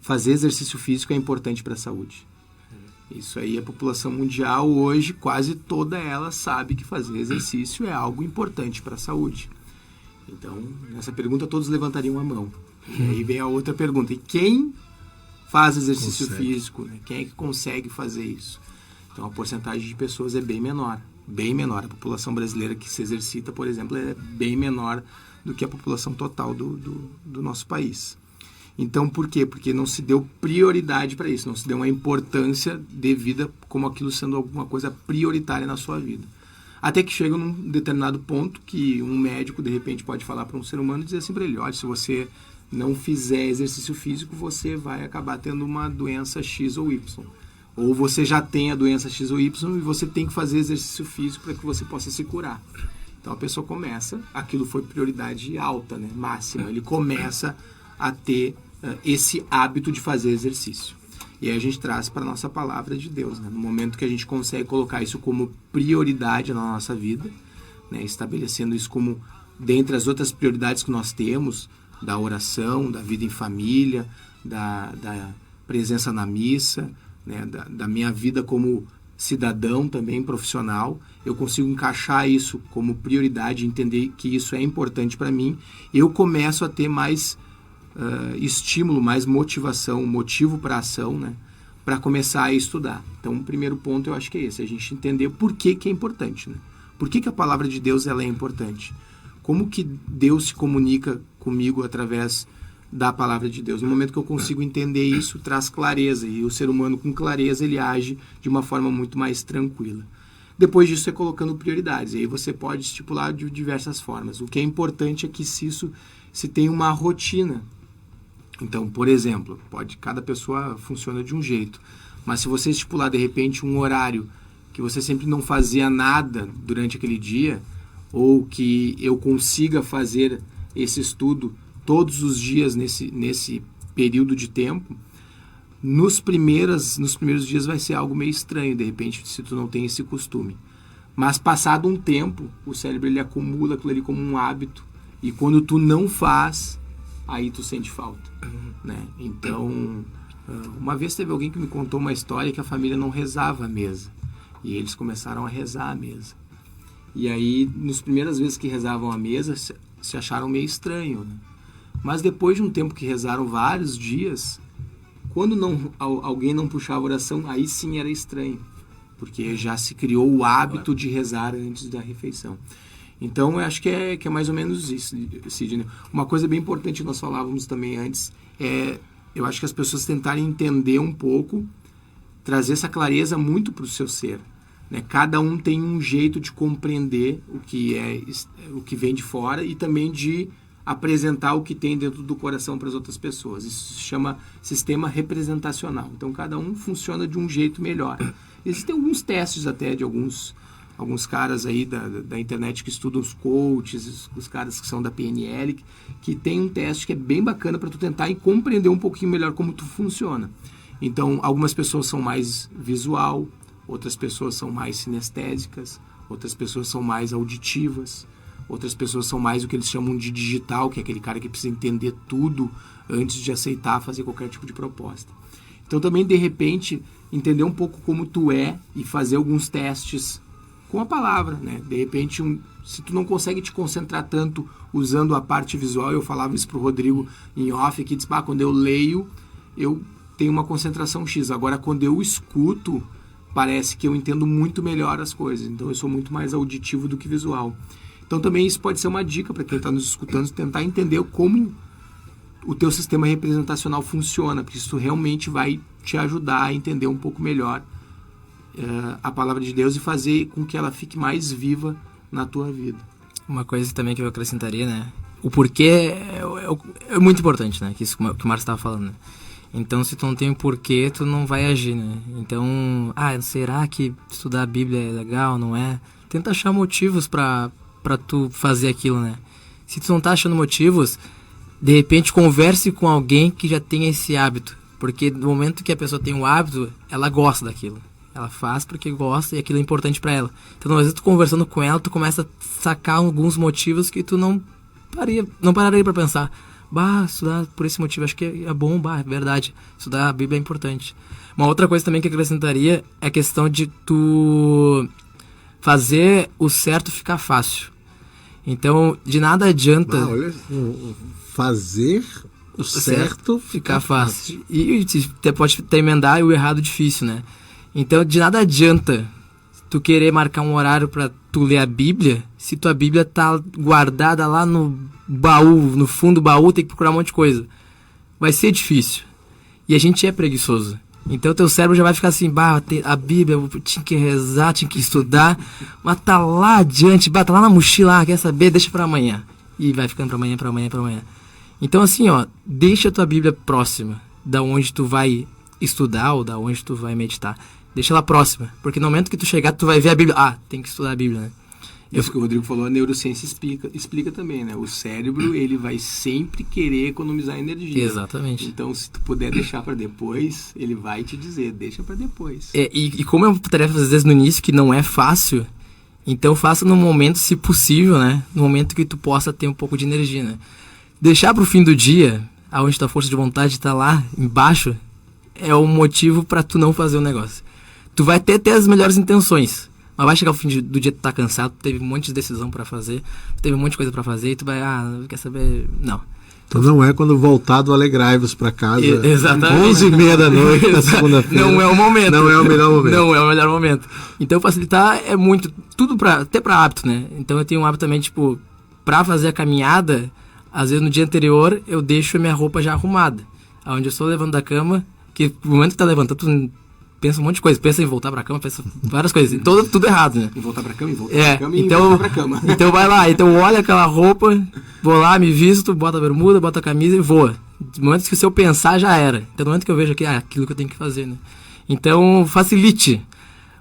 fazer exercício físico é importante para a saúde? Isso aí, a população mundial hoje, quase toda ela sabe que fazer exercício é algo importante para a saúde. Então, nessa pergunta todos levantariam a mão. E aí vem a outra pergunta: e quem faz exercício físico? Né? Quem é que consegue fazer isso? Então, a porcentagem de pessoas é bem menor. Bem menor. A população brasileira que se exercita, por exemplo, é bem menor do que a população total do nosso país. Então, por quê? Porque não se deu prioridade para isso, não se deu uma importância devida como aquilo sendo alguma coisa prioritária na sua vida. Até que chega num determinado ponto que um médico, de repente, pode falar para um ser humano e dizer assim para ele: olha, se você não fizer exercício físico, você vai acabar tendo uma doença X ou Y. Ou você já tem a doença X ou Y e você tem que fazer exercício físico para que você possa se curar. Então a pessoa começa, aquilo foi prioridade alta, né, máxima, ele começa a ter esse hábito de fazer exercício. E aí a gente traz para a nossa palavra de Deus, né? No momento que a gente consegue colocar isso como prioridade na nossa vida, né, estabelecendo isso como dentre as outras prioridades que nós temos, da oração, da vida em família, da presença na missa, né, da minha vida como cidadão também, profissional, eu consigo encaixar isso como prioridade, entender que isso é importante para mim, eu começo a ter mais estímulo, mais motivação, motivo para ação, né, para começar a estudar. Então, o primeiro ponto eu acho que é esse, a gente entender por que é importante, né? Por que a palavra de Deus ela é importante? Como que Deus se comunica comigo através da palavra de Deus? No momento que eu consigo entender isso, traz clareza, e o ser humano com clareza ele age de uma forma muito mais tranquila. Depois disso é colocando prioridades, e aí você pode estipular de diversas formas. O que é importante é que se tem uma rotina. Então, por exemplo, cada pessoa funciona de um jeito, mas se você estipular de repente um horário que você sempre não fazia nada durante aquele dia, ou que eu consiga fazer esse estudo todos os dias nesse período de tempo, nos primeiros dias vai ser algo meio estranho, de repente, se tu não tem esse costume. Mas passado um tempo, o cérebro ele acumula aquilo ali como um hábito, e quando tu não faz, aí tu sente falta, né? Então, uma vez teve alguém que me contou uma história que a família não rezava à mesa, e eles começaram a rezar à mesa. E aí, nas primeiras vezes que rezavam à mesa, se acharam meio estranho, né? Mas depois de um tempo que rezaram vários dias, quando alguém não puxava oração, aí sim era estranho, porque já se criou o hábito de rezar antes da refeição. Então, eu acho que é mais ou menos isso, Sidney. Uma coisa bem importante que nós falávamos também antes eu acho que as pessoas tentarem entender um pouco, trazer essa clareza muito para o seu ser, né? Cada um tem um jeito de compreender o que vem de fora e também de apresentar o que tem dentro do coração para as outras pessoas. Isso se chama sistema representacional. Então, cada um funciona de um jeito melhor. Existem alguns testes até de alguns caras aí da internet que estudam os coaches, os caras que são da PNL, que tem um teste que é bem bacana para tu tentar e compreender um pouquinho melhor como tu funciona. Então, algumas pessoas são mais visual, outras pessoas são mais sinestésicas, outras pessoas são mais auditivas, Outras pessoas são mais o que eles chamam de digital, que é aquele cara que precisa entender tudo antes de aceitar fazer qualquer tipo de proposta. Então também, de repente, entender um pouco como tu é e fazer alguns testes com a palavra, né? De repente, se tu não consegue te concentrar tanto usando a parte visual, eu falava isso pro Rodrigo em off, que diz, quando eu leio, eu tenho uma concentração X. Agora, quando eu escuto, parece que eu entendo muito melhor as coisas. Então, eu sou muito mais auditivo do que visual. Então, também isso pode ser uma dica para quem está nos escutando, tentar entender como o teu sistema representacional funciona, porque isso realmente vai te ajudar a entender um pouco melhor a palavra de Deus e fazer com que ela fique mais viva na tua vida. Uma coisa também que eu acrescentaria, né? O porquê é muito importante, né? Que isso que o Márcio estava falando, né? Então, se tu não tem um porquê, tu não vai agir, né? Então, será que estudar a Bíblia é legal, não é? Tenta achar motivos pra tu fazer aquilo, né? Se tu não tá achando motivos, de repente converse com alguém que já tem esse hábito. Porque no momento que a pessoa tem o hábito, ela gosta daquilo. Ela faz porque gosta e aquilo é importante pra ela. Então, às vezes, tu conversando com ela, tu começa a sacar alguns motivos que tu não pararia pra pensar. Estudar por esse motivo, acho que é bom, é verdade. Estudar a Bíblia é importante. Uma outra coisa também que eu acrescentaria é a questão de tu fazer o certo ficar fácil. Então, de nada adianta... fazer o certo ficar fácil. E pode até emendar o errado difícil, né? Então, de nada adianta tu querer marcar um horário pra tu ler a Bíblia, se tua Bíblia tá guardada lá no baú, no fundo do baú, tem que procurar um monte de coisa. Vai ser difícil. E a gente é preguiçoso. Então teu cérebro já vai ficar assim, a Bíblia, eu tinha que rezar, tinha que estudar, mas tá lá adiante, tá lá na mochila, quer saber, deixa pra amanhã. E vai ficando pra amanhã. Então assim, deixa a tua Bíblia próxima da onde tu vai estudar ou da onde tu vai meditar. Deixa ela próxima, porque no momento que tu chegar, tu vai ver a Bíblia. Tem que estudar a Bíblia, né? Isso que o Rodrigo falou, a neurociência explica também, né? O cérebro, ele vai sempre querer economizar energia. Exatamente. Então, se tu puder deixar para depois, ele vai te dizer, deixa para depois. E como é uma tarefa, às vezes, no início, que não é fácil, então faça no momento, se possível, né? No momento que tu possa ter um pouco de energia, né? Deixar pro fim do dia, aonde tua força de vontade tá lá, embaixo, é o motivo para tu não fazer o negócio. Tu vai ter as melhores intenções, mas vai chegar ao fim do dia, tu tá cansado, tu teve um monte de decisão pra fazer, tu teve um monte de coisa pra fazer, e tu vai, quer saber, não. Então não é quando voltar do Alegrai-vos pra casa, exatamente. 11h30 da noite, na segunda-feira. Não é o momento. Não é o melhor momento. Não é o melhor momento. Então facilitar é muito, tudo até pra hábito, né? Então eu tenho um hábito também, pra fazer a caminhada, às vezes no dia anterior eu deixo a minha roupa já arrumada. Onde eu estou levando da cama, que no momento que tá levantando, tu pensa um monte de coisa, pensa em voltar pra cama, pensa várias coisas, tudo errado, né? Em voltar pra cama, e voltar pra cama, e voltar pra cama. Então vai lá, olha aquela roupa, vou lá, me visto, bota a bermuda, bota a camisa e voa. No momento que se eu pensar, já era. Então no momento que eu vejo aqui, aquilo que eu tenho que fazer, né? Então facilite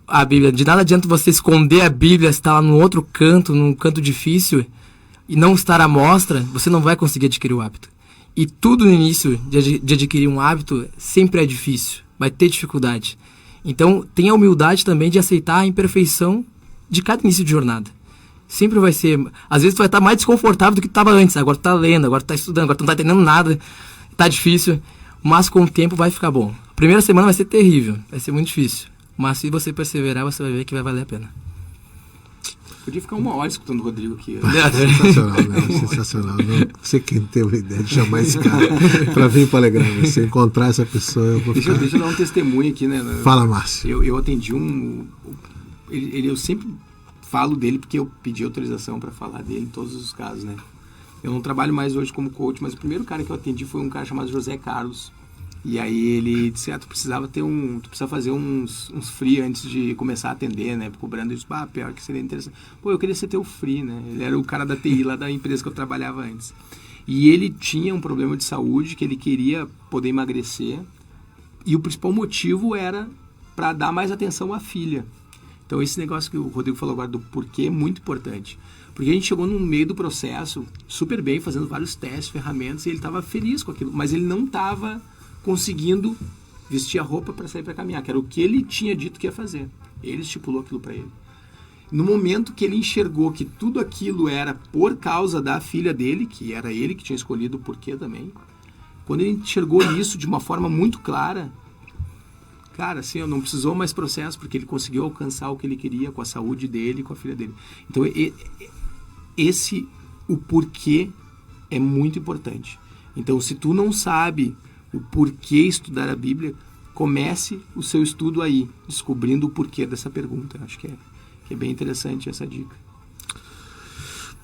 a Bíblia. De nada adianta você esconder a Bíblia, estar lá no outro canto, num canto difícil, e não estar à mostra, você não vai conseguir adquirir o hábito. E tudo no início de adquirir um hábito sempre é difícil, vai ter dificuldade. Então, tenha a humildade também de aceitar a imperfeição de cada início de jornada. Sempre vai ser... Às vezes tu vai estar mais desconfortável do que tu estava antes. Agora tu tá lendo, agora tu tá estudando, agora tu não tá entendendo nada. Tá difícil. Mas com o tempo vai ficar bom. A primeira semana vai ser terrível, vai ser muito difícil. Mas se você perseverar, você vai ver que vai valer a pena. Podia ficar uma hora escutando o Rodrigo aqui. Sensacional, né? Sensacional. Não sei quem teve a ideia de chamar esse cara para vir para Alegrar. Se encontrar essa pessoa, eu vou ficar... Deixa eu dar um testemunho aqui, né? Fala, Márcio. Eu atendi eu sempre falo dele porque eu pedi autorização para falar dele em todos os casos, né? Eu não trabalho mais hoje como coach, mas o primeiro cara que eu atendi foi um cara chamado José Carlos. E aí ele disse, tu precisa fazer uns free antes de começar a atender, né? Cobrando isso, pior que seria interessante. Eu queria ser teu free, né? Ele era o cara da TI lá da empresa que eu trabalhava antes. E ele tinha um problema de saúde, que ele queria poder emagrecer. E o principal motivo era para dar mais atenção à filha. Então esse negócio que o Rodrigo falou agora do porquê é muito importante. Porque a gente chegou no meio do processo super bem, fazendo vários testes, ferramentas, e ele estava feliz com aquilo. Mas ele não estava conseguindo vestir a roupa para sair para caminhar, que era o que ele tinha dito que ia fazer. Ele estipulou aquilo para ele. No momento que ele enxergou que tudo aquilo era por causa da filha dele, que era ele que tinha escolhido o porquê também, quando ele enxergou isso de uma forma muito clara, cara, assim, não precisou mais processo, porque ele conseguiu alcançar o que ele queria com a saúde dele e com a filha dele. Então, o porquê é muito importante. Então, se tu não sabe o porquê estudar a Bíblia, comece o seu estudo aí, descobrindo o porquê dessa pergunta. Acho que é bem interessante essa dica.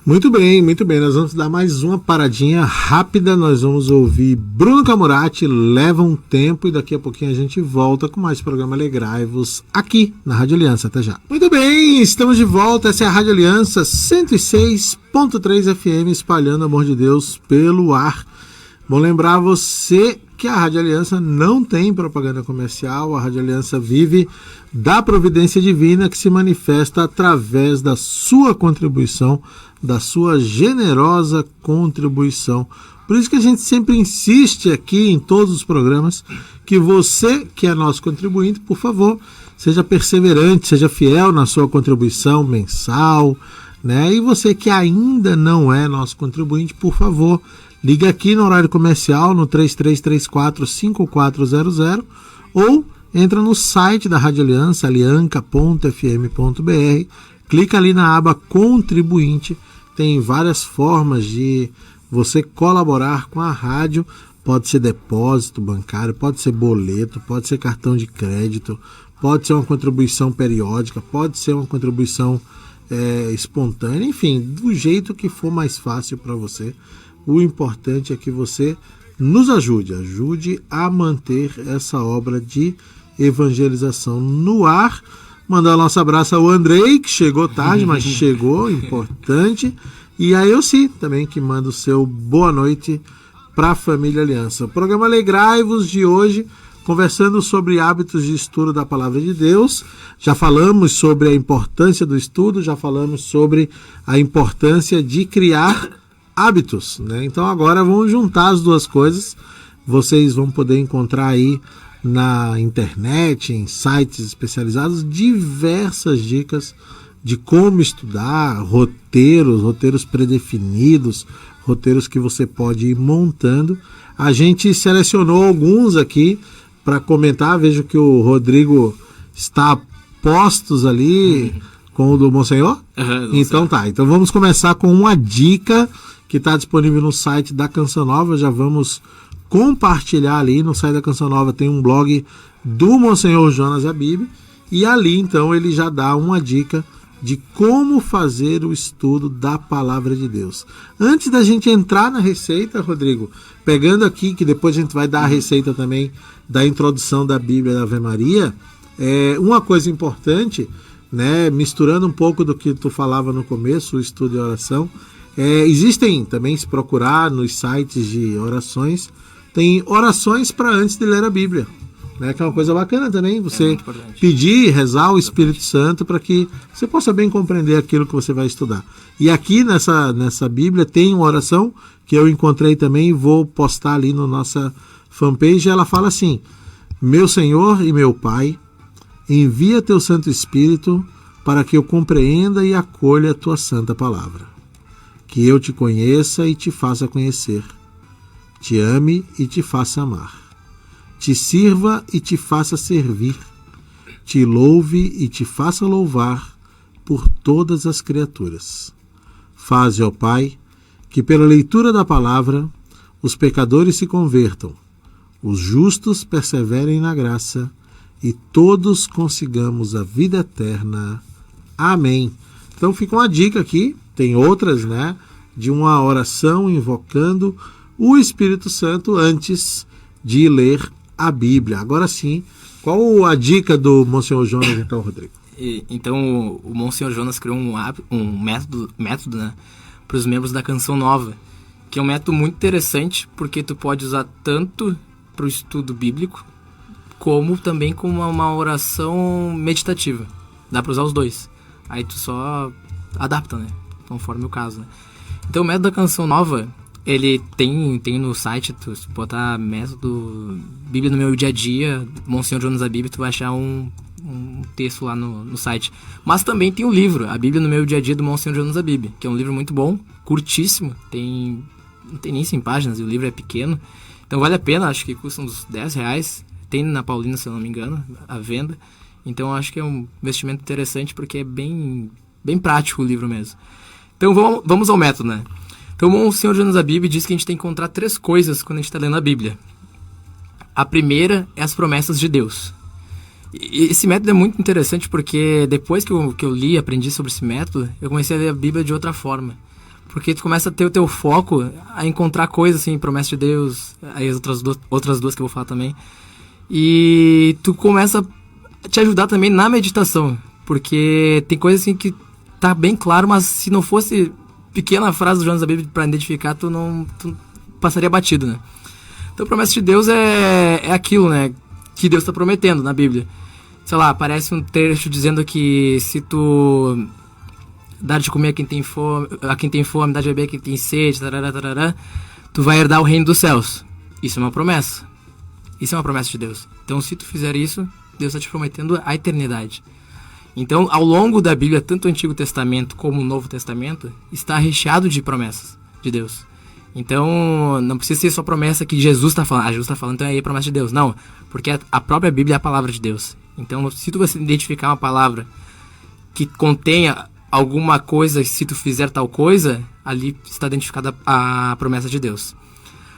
Muito bem, muito bem. Nós vamos dar mais uma paradinha rápida. Nós vamos ouvir Bruno Camurati, Leva um Tempo, e daqui a pouquinho a gente volta com mais programa Alegrai-vos aqui na Rádio Aliança. Até já. Muito bem, estamos de volta. Essa é a Rádio Aliança 106.3 FM, espalhando o amor de Deus pelo ar. Bom lembrar você que a Rádio Aliança não tem propaganda comercial. A Rádio Aliança vive da providência divina que se manifesta através da sua contribuição, da sua generosa contribuição. Por isso que a gente sempre insiste aqui em todos os programas que você que é nosso contribuinte, por favor, seja perseverante, seja fiel na sua contribuição mensal, né? E você que ainda não é nosso contribuinte, por favor, liga aqui no horário comercial no 3334-5400 ou entra no site da Rádio Aliança, alianca.fm.br, clica ali na aba Contribuinte. Tem várias formas de você colaborar com a rádio. Pode ser depósito bancário, pode ser boleto, pode ser cartão de crédito, pode ser uma contribuição periódica, pode ser uma contribuição espontânea, enfim, do jeito que for mais fácil para você. O importante é que você nos ajude a manter essa obra de evangelização no ar. Mandar o nosso abraço ao Andrei, que chegou tarde, mas chegou, importante. E a Elci também, que manda o seu boa noite para a família Aliança. O programa Alegrai-vos de hoje, conversando sobre hábitos de estudo da Palavra de Deus. Já falamos sobre a importância do estudo, já falamos sobre a importância de criar hábitos, né? Então agora vamos juntar as duas coisas. Vocês vão poder encontrar aí na internet, em sites especializados, diversas dicas de como estudar, roteiros predefinidos, roteiros que você pode ir montando. A gente selecionou alguns aqui para comentar. Vejo que o Rodrigo está a postos ali com o do Monsenhor. Então tá, então vamos começar com uma dica que está disponível no site da Canção Nova. Já vamos compartilhar ali. No site da Canção Nova tem um blog do Monsenhor Jonas Abib, e ali então ele já dá uma dica de como fazer o estudo da Palavra de Deus. Antes da gente entrar na receita, Rodrigo, pegando aqui, que depois a gente vai dar a receita também da introdução da Bíblia da Ave Maria, uma coisa importante, né, misturando um pouco do que tu falava no começo, o estudo e a oração, existem também, se procurar nos sites de orações, tem orações para antes de ler a Bíblia, né, que é uma coisa bacana também, você pedir, rezar ao Espírito Santo para que você possa bem compreender aquilo que você vai estudar. E aqui nessa Bíblia tem uma oração que eu encontrei também, vou postar ali na nossa fanpage. Ela fala assim: meu Senhor e meu Pai, envia teu Santo Espírito para que eu compreenda e acolha a tua santa palavra, que eu te conheça e te faça conhecer, te ame e te faça amar, te sirva e te faça servir, te louve e te faça louvar por todas as criaturas. Faze, ó Pai, que pela leitura da palavra os pecadores se convertam, os justos perseverem na graça e todos consigamos a vida eterna. Amém. Então fica uma dica aqui, tem outras, né, de uma oração invocando o Espírito Santo antes de ler a Bíblia. Agora sim, qual a dica do Monsenhor Jonas, então, Rodrigo? Então, o Monsenhor Jonas criou um método, né, para os membros da Canção Nova, que é um método muito interessante, porque tu pode usar tanto para o estudo bíblico, como também como uma oração meditativa. Dá para usar os dois. Aí tu só adapta, né, conforme o caso, né? Então, o método da Canção Nova, ele tem no site, tu botar método Bíblia no meu dia a dia, Monsenhor Jonas Abib, tu vai achar um um texto lá no site. Mas também tem o livro, A Bíblia no Meu Dia a Dia, do Monsenhor Jonas Abib, que é um livro muito bom, curtíssimo, não tem nem 100 páginas, e o livro é pequeno. Então vale a pena, acho que custa uns R$10. Tem na Paulina, se eu não me engano, à venda. Então acho que é um investimento interessante, porque é bem prático o livro mesmo. Então vamos ao método, né? Então o Monsenhor Jonas Abib diz que a gente tem que encontrar 3 coisas quando a gente está lendo a Bíblia. A primeira é as promessas de Deus. E esse método é muito interessante porque depois que eu li e aprendi sobre esse método, eu comecei a ler a Bíblia de outra forma. Porque tu começa a ter o teu foco a encontrar coisas assim, promessas de Deus, aí as outras duas que eu vou falar também. E tu começa a te ajudar também na meditação, porque tem coisas assim que tá bem claro, mas se não fosse pequena frase do Jonas Abib para identificar, tu passaria batido, né? Então a promessa de Deus é aquilo, né, que Deus está prometendo na Bíblia. Sei lá, aparece um trecho dizendo que se tu dar de comer a quem tem fome, dar de beber a quem tem sede, tarará, tu vai herdar o reino dos céus. Isso é uma promessa. Isso é uma promessa de Deus. Então, se tu fizer isso, Deus está te prometendo a eternidade. Então, ao longo da Bíblia, tanto o Antigo Testamento como o Novo Testamento, está recheado de promessas de Deus. Então, não precisa ser só promessa que Jesus está falando. Jesus está falando, então aí é promessa de Deus. Não, porque a própria Bíblia é a palavra de Deus. Então, se tu identificar uma palavra que contenha alguma coisa, se tu fizer tal coisa, ali está identificada a promessa de Deus.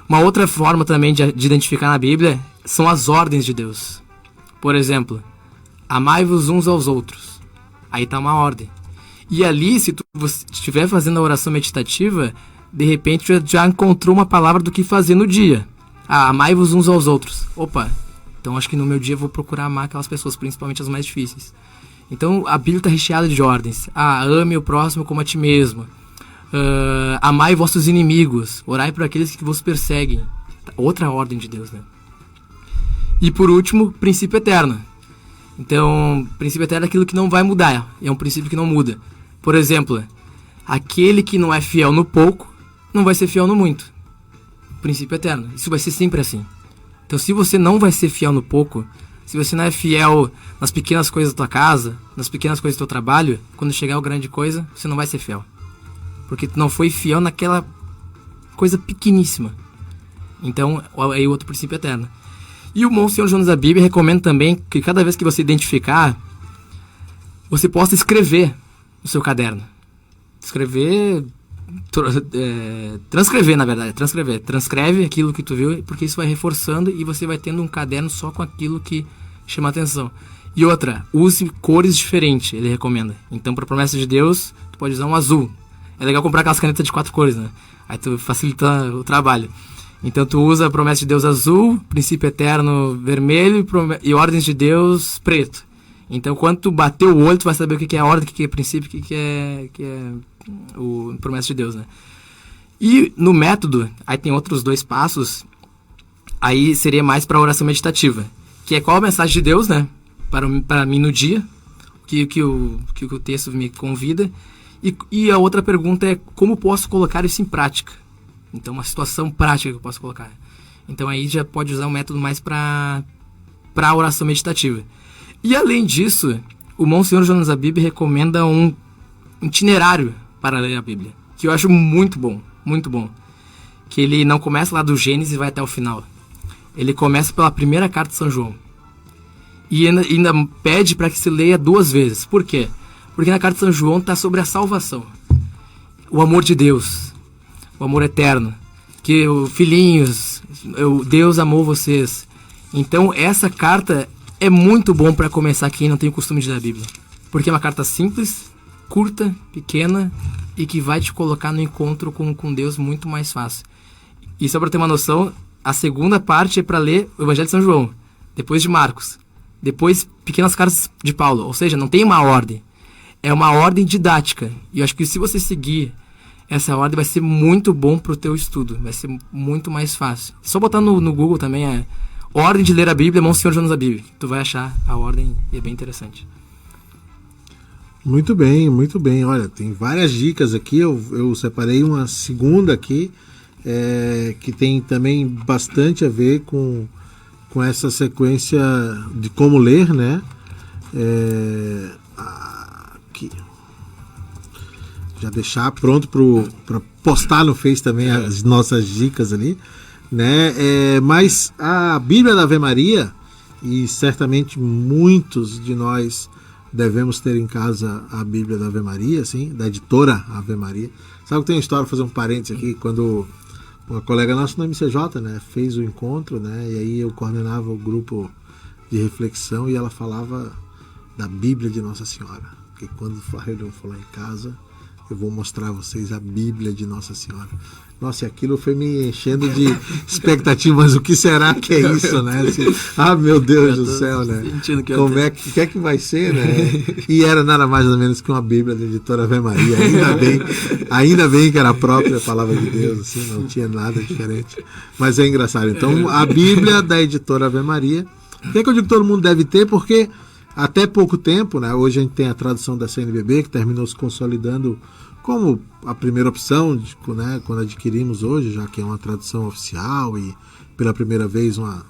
Uma outra forma também de identificar na Bíblia são as ordens de Deus. Por exemplo, amai-vos uns aos outros. Aí está uma ordem. E ali, se tu estiver fazendo a oração meditativa, de repente já encontrou uma palavra do que fazer no dia. Amai-vos uns aos outros. Opa, então acho que no meu dia eu vou procurar amar aquelas pessoas, principalmente as mais difíceis. Então a Bíblia está recheada de ordens. Ame o próximo como a ti mesmo. Amai vossos inimigos. Orai por aqueles que vos perseguem. Outra ordem de Deus, né? E por último, princípio eterno. Então, princípio eterno é aquilo que não vai mudar. É um princípio que não muda. Por exemplo, aquele que não é fiel no pouco, não vai ser fiel no muito. Princípio eterno. Isso vai ser sempre assim. Então, se você não vai ser fiel no pouco, se você não é fiel nas pequenas coisas da tua casa, nas pequenas coisas do teu trabalho, quando chegar a grande coisa, você não vai ser fiel. Porque tu não foi fiel naquela coisa pequeníssima. Então, aí o outro princípio eterno. E o Monsenhor Jonas Abib recomenda também que cada vez que você identificar, você possa escrever no seu caderno. Transcrever, na verdade. Transcreve aquilo que tu viu, porque isso vai reforçando e você vai tendo um caderno só com aquilo que chama a atenção. E outra, use cores diferentes, ele recomenda. Então, para a promessa de Deus, tu pode usar um azul. É legal comprar aquelas canetas de 4 cores, né? Aí tu facilita o trabalho. Então tu usa a promessa de Deus azul, princípio eterno vermelho e ordens de Deus preto. Então quando tu bater o olho, tu vai saber o que é a ordem, o que é princípio, o que é o promessa de Deus, né? E no método, aí tem outros 2 passos, aí seria mais para a oração meditativa, que é qual a mensagem de Deus, né? Para mim no dia, que o texto me convida. E a outra pergunta é como posso colocar isso em prática? Então, uma situação prática que eu posso colocar. Então, aí já pode usar um método mais para a oração meditativa. E, além disso, o Monsenhor Jonas Abib recomenda um itinerário para ler a Bíblia, que eu acho muito bom, muito bom. Que ele não começa lá do Gênesis e vai até o final. Ele começa pela primeira carta de São João. E ainda pede para que se leia 2 vezes. Por quê? Porque na carta de São João está sobre a salvação. O amor de Deus. O amor eterno, que filhinhos, Deus amou vocês. Então essa carta é muito bom para começar quem não tem o costume de ler a Bíblia, porque é uma carta simples, curta, pequena e que vai te colocar no encontro com Deus muito mais fácil. E só para ter uma noção, a segunda parte é para ler o Evangelho de São João, depois de Marcos, depois pequenas cartas de Paulo, ou seja, não tem uma ordem, é uma ordem didática. E eu acho que se você seguir essa ordem vai ser muito bom para o teu estudo. Vai ser muito mais fácil. Só botar no Google também ordem de ler a Bíblia, Monsenhor Jonas Abib. Tu vai achar a ordem e é bem interessante. Muito bem, muito bem. Olha, tem várias dicas aqui. Eu separei uma segunda aqui, que tem também bastante a ver com essa sequência de como ler, né? Aqui. Já deixar pronto para postar no Face também as nossas dicas ali, né? Mas a Bíblia da Ave Maria, e certamente muitos de nós devemos ter em casa a Bíblia da Ave Maria, assim, da editora Ave Maria. Sabe que tem uma história, vou fazer um parênteses aqui, quando uma colega nossa no MCJ, né, fez o encontro, né, e aí eu coordenava o grupo de reflexão e ela falava da Bíblia de Nossa Senhora, porque quando eu for lá em casa, eu vou mostrar a vocês a Bíblia de Nossa Senhora. Nossa, e aquilo foi me enchendo de expectativa, mas o que será que é isso, né? Assim, meu Deus do céu, né? Como é que vai ser, né? E era nada mais nada menos que uma Bíblia da editora Ave Maria. Ainda bem que era a própria palavra de Deus, assim, não tinha nada diferente. Mas é engraçado. Então, a Bíblia da editora Ave Maria, o que eu digo que todo mundo deve ter? Porque até pouco tempo, né? Hoje a gente tem a tradução da CNBB, que terminou se consolidando como a primeira opção, né, quando adquirimos hoje, já que é uma tradução oficial e pela primeira vez uma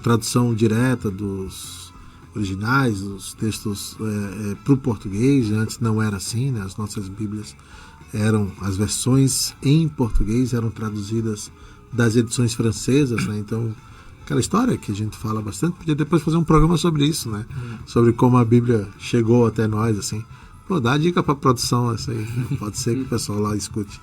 tradução direta dos originais, dos textos para o português. Antes não era assim, né? As nossas Bíblias as versões em português eram traduzidas das edições francesas, né? Então, aquela história que a gente fala bastante, podia depois fazer um programa sobre isso, né? Sobre como a Bíblia chegou até nós, assim. Pô, dá dica para produção essa aí, né? Pode ser que o pessoal lá escute.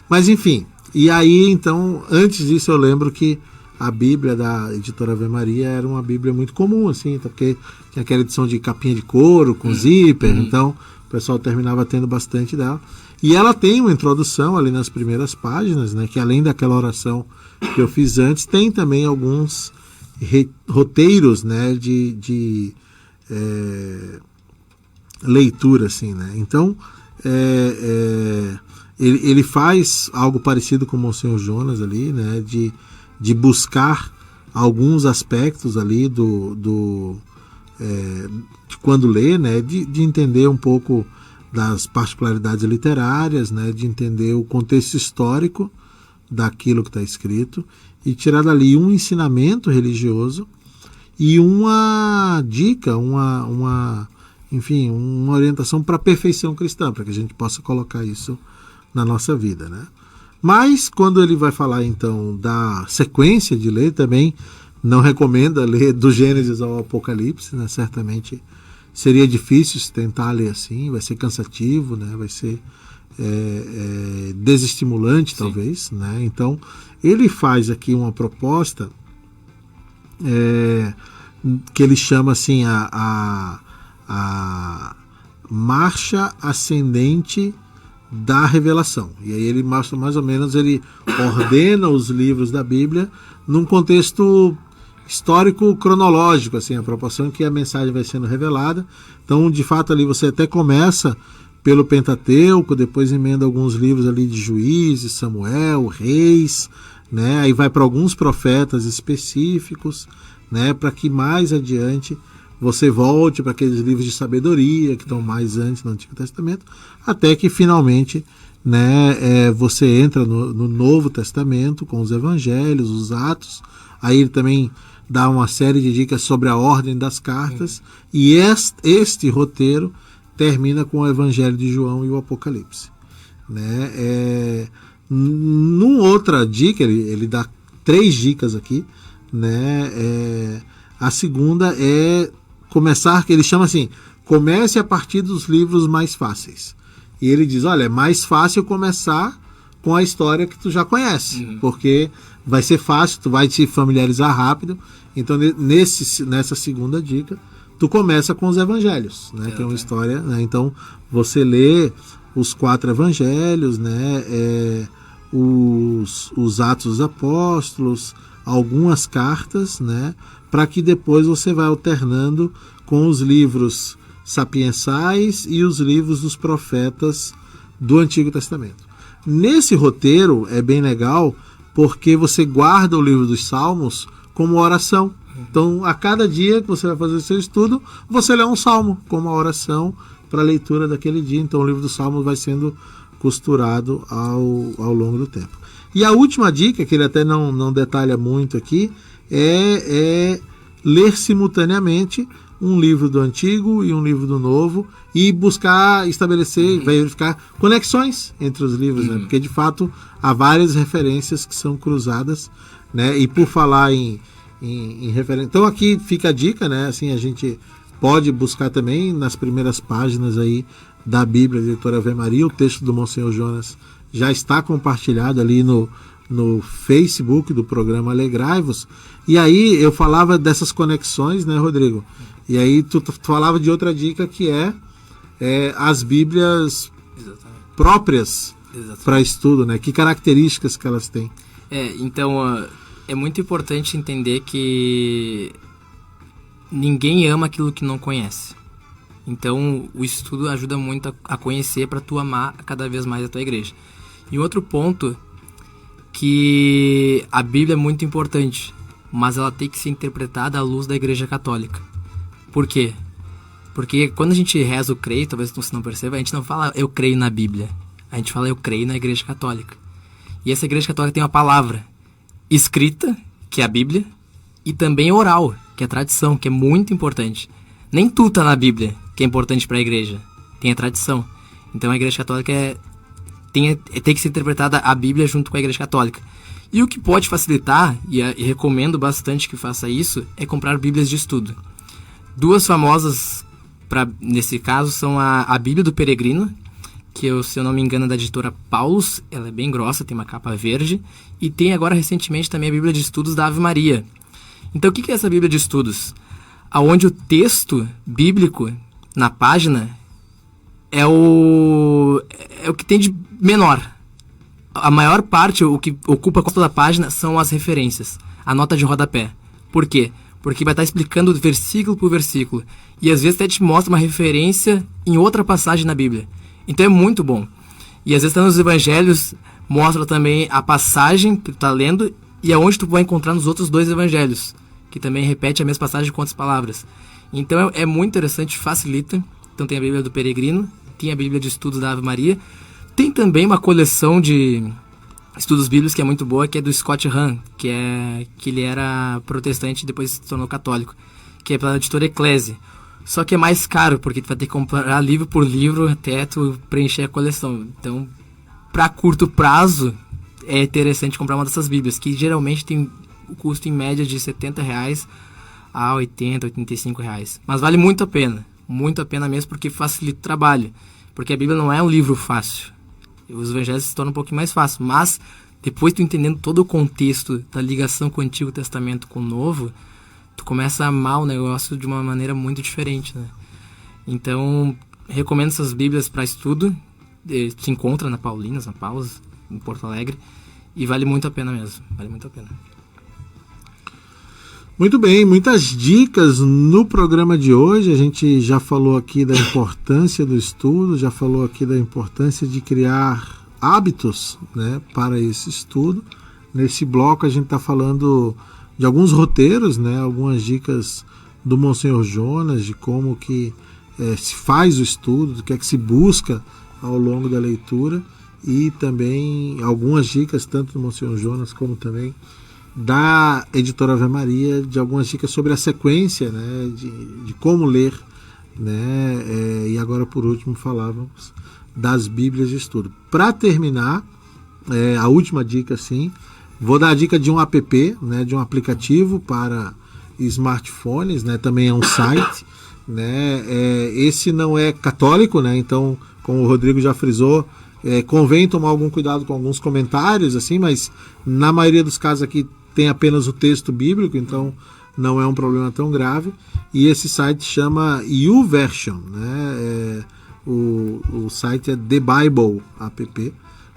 Mas enfim, e aí então, antes disso eu lembro que a Bíblia da editora Ave Maria era uma Bíblia muito comum, assim, porque tinha aquela edição de capinha de couro, com zíper, então o pessoal terminava tendo bastante dela. E ela tem uma introdução ali nas primeiras páginas, né, que além daquela oração que eu fiz antes, tem também alguns roteiros, né, de leitura, assim, né? Então ele faz algo parecido com o Monsenhor Jonas ali, né? De buscar alguns aspectos ali de quando lê, né? De entender um pouco das particularidades literárias, né? De entender o contexto histórico daquilo que está escrito e tirar dali um ensinamento religioso e uma dica, enfim, uma orientação para a perfeição cristã, para que a gente possa colocar isso na nossa vida, né? Mas quando ele vai falar então da sequência de ler, também não recomenda ler do Gênesis ao Apocalipse, né? Certamente seria difícil se tentar ler assim, vai ser cansativo, né? Vai ser desestimulante, sim, talvez, né? Então ele faz aqui uma proposta que ele chama assim a marcha ascendente da revelação. E aí ele mostra mais ou menos, ele ordena os livros da Bíblia num contexto histórico cronológico, assim, a proporção que a mensagem vai sendo revelada. Então, de fato, ali você até começa pelo Pentateuco, depois emenda alguns livros ali de Juízes, Samuel, Reis, né? Aí vai para alguns profetas específicos, né? Para que mais adiante você volte para aqueles livros de sabedoria que estão mais antes no Antigo Testamento, até que finalmente, né, você entra no Novo Testamento com os Evangelhos, os Atos. Aí ele também dá uma série de dicas sobre a ordem das cartas, e este roteiro termina com o Evangelho de João e o Apocalipse, né? Numa outra dica, ele dá 3 dicas aqui, né? A segunda é começar, que ele chama assim, comece a partir dos livros mais fáceis. E ele diz, olha, é mais fácil começar com a história que tu já conhece, porque vai ser fácil, tu vai te familiarizar rápido. Então, nessa segunda dica, tu começa com os evangelhos, né? Que é uma história, né? Então, você lê os 4 evangelhos, né? Os Atos dos Apóstolos, algumas cartas, né? Para que depois você vai alternando com os livros sapiensais e os livros dos profetas do Antigo Testamento. Nesse roteiro é bem legal, porque você guarda o livro dos Salmos como oração. Então, a cada dia que você vai fazer o seu estudo, você lê um salmo como a oração para a leitura daquele dia. Então, o livro dos Salmos vai sendo costurado ao longo do tempo. E a última dica, que ele até não detalha muito aqui, é ler simultaneamente um livro do Antigo e um livro do Novo e buscar estabelecer, verificar conexões entre os livros, né? Porque de fato há várias referências que são cruzadas, né? E por falar em referência, então aqui fica a dica, né? Assim, a gente pode buscar também nas primeiras páginas aí da Bíblia, da Editora Ave Maria, o texto do Monsenhor Jonas já está compartilhado ali no Facebook do programa Alegrai-vos. E aí eu falava dessas conexões, né, Rodrigo? E aí tu falava de outra dica que é as Bíblias próprias para estudo, né? Que características que elas têm? Então é muito importante entender que ninguém ama aquilo que não conhece. Então o estudo ajuda muito a conhecer para tu amar cada vez mais a tua igreja. E outro ponto, que a Bíblia é muito importante, mas ela tem que ser interpretada à luz da Igreja Católica. Por quê? Porque quando a gente reza o creio, talvez você não perceba, a gente não fala eu creio na Bíblia, a gente fala eu creio na Igreja Católica. E essa Igreja Católica tem uma palavra escrita, que é a Bíblia, e também oral, que é a tradição, que é muito importante. Nem tudo está na Bíblia, que é importante para a Igreja, tem a tradição. Então a Igreja Católica tem que ser interpretada a Bíblia junto com a Igreja Católica. E o que pode facilitar, e recomendo bastante que faça isso, é comprar Bíblias de estudo. Duas famosas, nesse caso, são a Bíblia do Peregrino, que, se eu não me engano, é da editora Paulus. Ela é bem grossa, tem uma capa verde. E tem agora, recentemente, também a Bíblia de Estudos da Ave Maria. Então, o que é essa Bíblia de Estudos? Onde o texto bíblico, na página, é o que tem de menor. A maior parte, o que ocupa toda a página, são as referências, a nota de rodapé. Por quê? Porque vai estar explicando versículo por versículo. E às vezes até te mostra uma referência em outra passagem na Bíblia. Então é muito bom. E às vezes está nos evangelhos, mostra também a passagem que tu está lendo e aonde tu vai encontrar nos outros dois evangelhos, que também repete a mesma passagem com outras palavras. Então é muito interessante, facilita. Então tem a Bíblia do Peregrino, tem a Bíblia de Estudos da Ave Maria. Tem também uma coleção de estudos bíblicos que é muito boa, que é do Scott Hahn, que ele era protestante e depois se tornou católico, que é pela editora Eclésia. Só que é mais caro, porque tu vai ter que comprar livro por livro até tu preencher a coleção. Então, para curto prazo, é interessante comprar uma dessas bíblias, que geralmente tem o custo em média de R$70 a R$80, R$85. Mas vale muito a pena mesmo, porque facilita o trabalho. Porque a Bíblia não é um livro fácil. Os evangelhos se tornam um pouquinho mais fácil, mas depois tu entendendo todo o contexto da ligação com o Antigo Testamento com o Novo, tu começa a amar o negócio de uma maneira muito diferente, né? Então, recomendo essas Bíblias para estudo. Se encontra na Paulinas, na Paulus, em Porto Alegre, e vale muito a pena mesmo, vale muito a pena. Muito bem, muitas dicas no programa de hoje. A gente já falou aqui da importância do estudo, já falou aqui da importância de criar hábitos, né, para esse estudo. Nesse bloco a gente está falando de alguns roteiros, né, algumas dicas do Monsenhor Jonas, de como que se faz o estudo, do que é que se busca ao longo da leitura, e também algumas dicas tanto do Monsenhor Jonas como também da Editora Ave Maria, de algumas dicas sobre a sequência, né, de como ler, né, e agora por último falávamos das Bíblias de estudo. Para terminar, a última dica, sim, vou dar a dica de um app, né, de um aplicativo para smartphones, né, também é um site, né, esse não é católico, né, então, como o Rodrigo já frisou, convém tomar algum cuidado com alguns comentários, assim, mas na maioria dos casos aqui tem apenas o texto bíblico, então não é um problema tão grave. E esse site chama YouVersion, né? O site é The Bible app,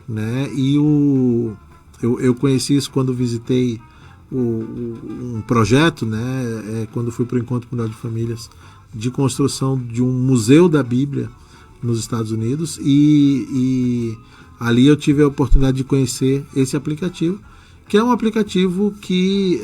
né? E eu conheci isso quando visitei um projeto, né? Quando fui para o Encontro Mundial de Famílias, de construção de um museu da Bíblia nos Estados Unidos, e ali eu tive a oportunidade de conhecer esse aplicativo, que é um aplicativo que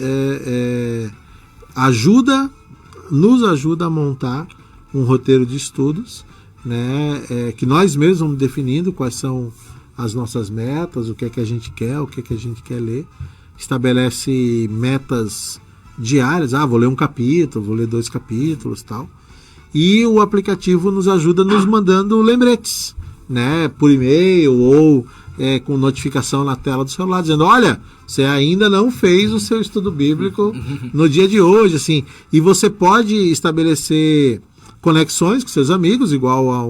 nos ajuda a montar um roteiro de estudos, né, que nós mesmos vamos definindo quais são as nossas metas, o que é que a gente quer, o que é que a gente quer ler, estabelece metas diárias. Vou ler um capítulo, vou ler 2 capítulos, tal. E o aplicativo nos ajuda nos mandando lembretes, né, por e-mail ou com notificação na tela do celular, dizendo, olha, você ainda não fez o seu estudo bíblico no dia de hoje, assim. E você pode estabelecer conexões com seus amigos, igual a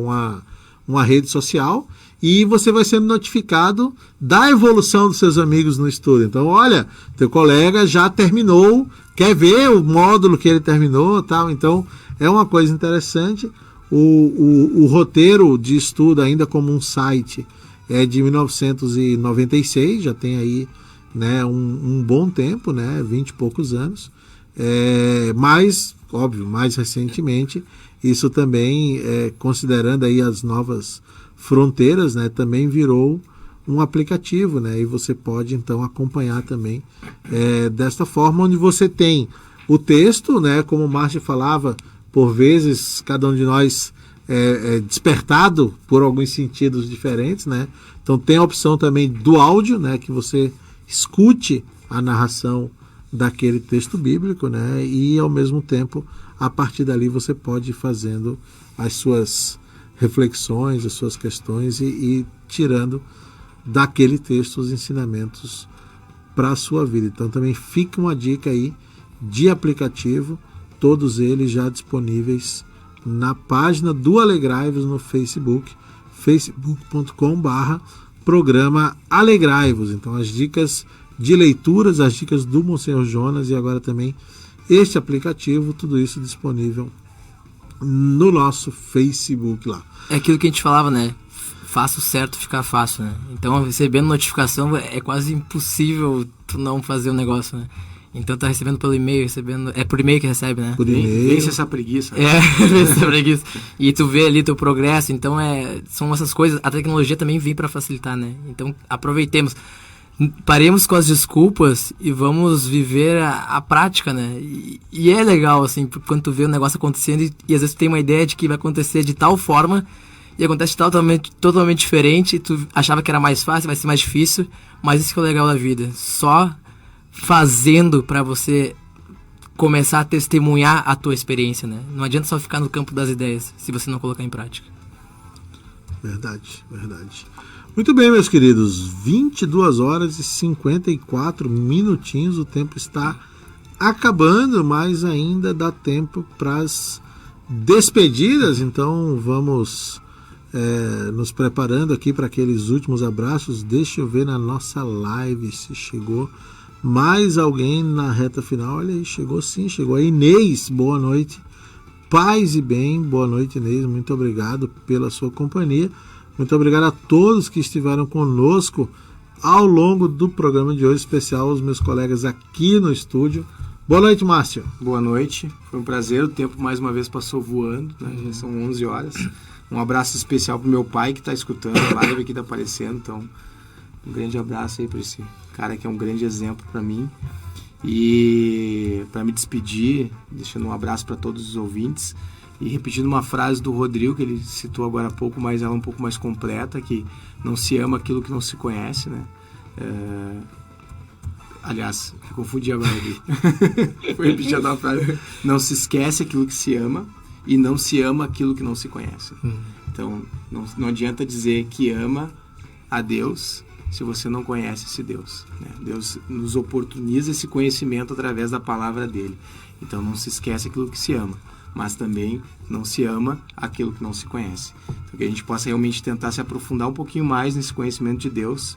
uma rede social, e você vai sendo notificado da evolução dos seus amigos no estudo. Então, olha, teu colega já terminou, quer ver o módulo que ele terminou, tal. Então, é uma coisa interessante. O roteiro de estudo, ainda como um site, é de 1996, já tem aí, né, um bom tempo, né, 20 e poucos anos. Mas, óbvio, mais recentemente, isso também, considerando aí as novas fronteiras, né, também virou um aplicativo, né, e você pode então acompanhar também desta forma, onde você tem o texto, né, como o Márcio falava, por vezes cada um de nós despertado por alguns sentidos diferentes, né? Então tem a opção também do áudio, né, que você escute a narração daquele texto bíblico, né, e ao mesmo tempo, a partir dali você pode ir fazendo as suas reflexões, as suas questões e tirando daquele texto os ensinamentos para a sua vida. Então também fica uma dica aí de aplicativo, todos eles já disponíveis na página do Alegrai-vos no Facebook, facebook.com/programa Alegrai-vos. Então as dicas de leituras, as dicas do Monsenhor Jonas e agora também este aplicativo, tudo isso disponível no nosso Facebook lá. É aquilo que a gente falava, né? Faça o certo ficar fácil, né? Então recebendo notificação é quase impossível tu não fazer o negócio, né? Então tá recebendo pelo e-mail, recebendo... É por e-mail que recebe, né? Por e-mail. Vence essa preguiça. Vence essa preguiça. E tu vê ali teu progresso. Então são essas coisas. A tecnologia também vem para facilitar, né? Então aproveitemos. Paremos com as desculpas e vamos viver a prática, né? E é legal, assim, quando tu vê o negócio acontecendo e às vezes tu tem uma ideia de que vai acontecer de tal forma e acontece totalmente diferente. E tu achava que era mais fácil, vai ser mais difícil, mas isso que é o legal da vida. Só fazendo para você começar a testemunhar a tua experiência, né? Não adianta só ficar no campo das ideias se você não colocar em prática. Verdade, verdade. Muito bem, meus queridos, 22 horas e 54 minutinhos, o tempo está acabando, mas ainda dá tempo para as despedidas, então vamos nos preparando aqui para aqueles últimos abraços. Deixa eu ver na nossa live se chegou mais alguém na reta final. Olha aí, chegou sim, chegou a Inês, boa noite, paz e bem, boa noite Inês, muito obrigado pela sua companhia, muito obrigado a todos que estiveram conosco ao longo do programa de hoje, especial aos meus colegas aqui no estúdio. Boa noite, Márcio. Boa noite, foi um prazer, o tempo mais uma vez passou voando, né? Já são 11 horas, um abraço especial pro meu pai que está escutando a live aqui, está aparecendo, então um grande abraço aí para esse cara que é um grande exemplo para mim. E para me despedir, deixando um abraço para todos os ouvintes e repetindo uma frase do Rodrigo que ele citou agora há pouco, mas ela é um pouco mais completa, que não se ama aquilo que não se conhece, né? Aliás, eu confundi agora aqui. Foi repetindo uma frase. Não se esquece aquilo que se ama e não se ama aquilo que não se conhece. Então, não adianta dizer que ama a Deus se você não conhece esse Deus, né? Deus nos oportuniza esse conhecimento através da palavra dele. Então não se esquece aquilo que se ama, mas também não se ama aquilo que não se conhece. Então que a gente possa realmente tentar se aprofundar um pouquinho mais nesse conhecimento de Deus,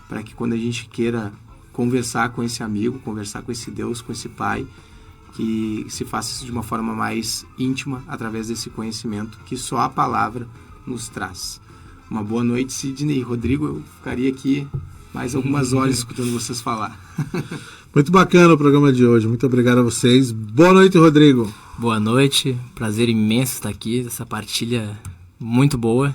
para que quando a gente queira conversar com esse amigo, conversar com esse Deus, com esse Pai, que se faça isso de uma forma mais íntima através desse conhecimento que só a palavra nos traz. Uma boa noite, Sidney e Rodrigo. Eu ficaria aqui mais algumas horas escutando vocês falar. Muito bacana o programa de hoje. Muito obrigado a vocês. Boa noite, Rodrigo. Boa noite. Prazer imenso estar aqui. Essa partilha muito boa.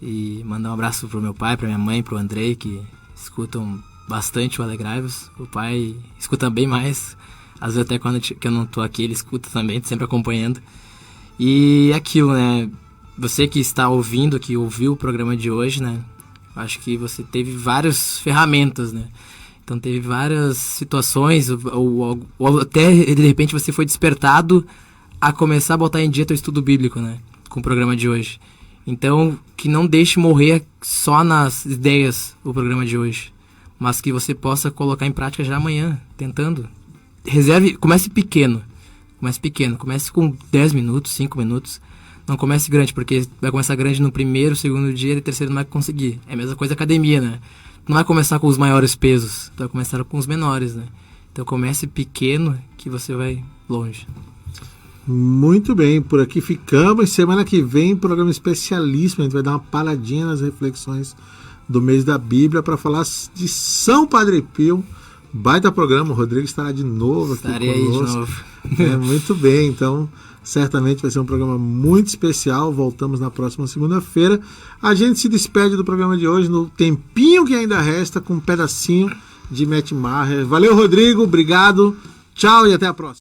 E mandar um abraço pro meu pai, pra minha mãe, pro Andrei, que escutam bastante o Alegrai-vos. O pai escuta bem mais. Às vezes até quando eu não tô aqui, ele escuta também, sempre acompanhando. E aquilo, né? Você que está ouvindo, que ouviu o programa de hoje, né? Acho que você teve várias ferramentas, né? Então teve várias situações, ou até de repente você foi despertado a começar a botar em dia teu estudo bíblico, né? Com o programa de hoje. Então, que não deixe morrer só nas ideias o programa de hoje, mas que você possa colocar em prática já amanhã, tentando. Comece pequeno, comece com 10 minutos, 5 minutos. Não comece grande, porque vai começar grande no primeiro, segundo dia, e terceiro não vai conseguir. É a mesma coisa academia, né? Não vai começar com os maiores pesos, vai começar com os menores, né? Então comece pequeno que você vai longe. Muito bem, por aqui ficamos. Semana que vem, programa especialíssimo. A gente vai dar uma paradinha nas reflexões do mês da Bíblia para falar de São Padre Pio. Baita programa, o Rodrigo estará de novo aqui Estarei conosco. aí de novo. Muito bem, então certamente vai ser um programa muito especial. Voltamos na próxima segunda-feira. A gente se despede do programa de hoje no tempinho que ainda resta com um pedacinho de Matt Maher. Valeu, Rodrigo, obrigado, tchau e até a próxima.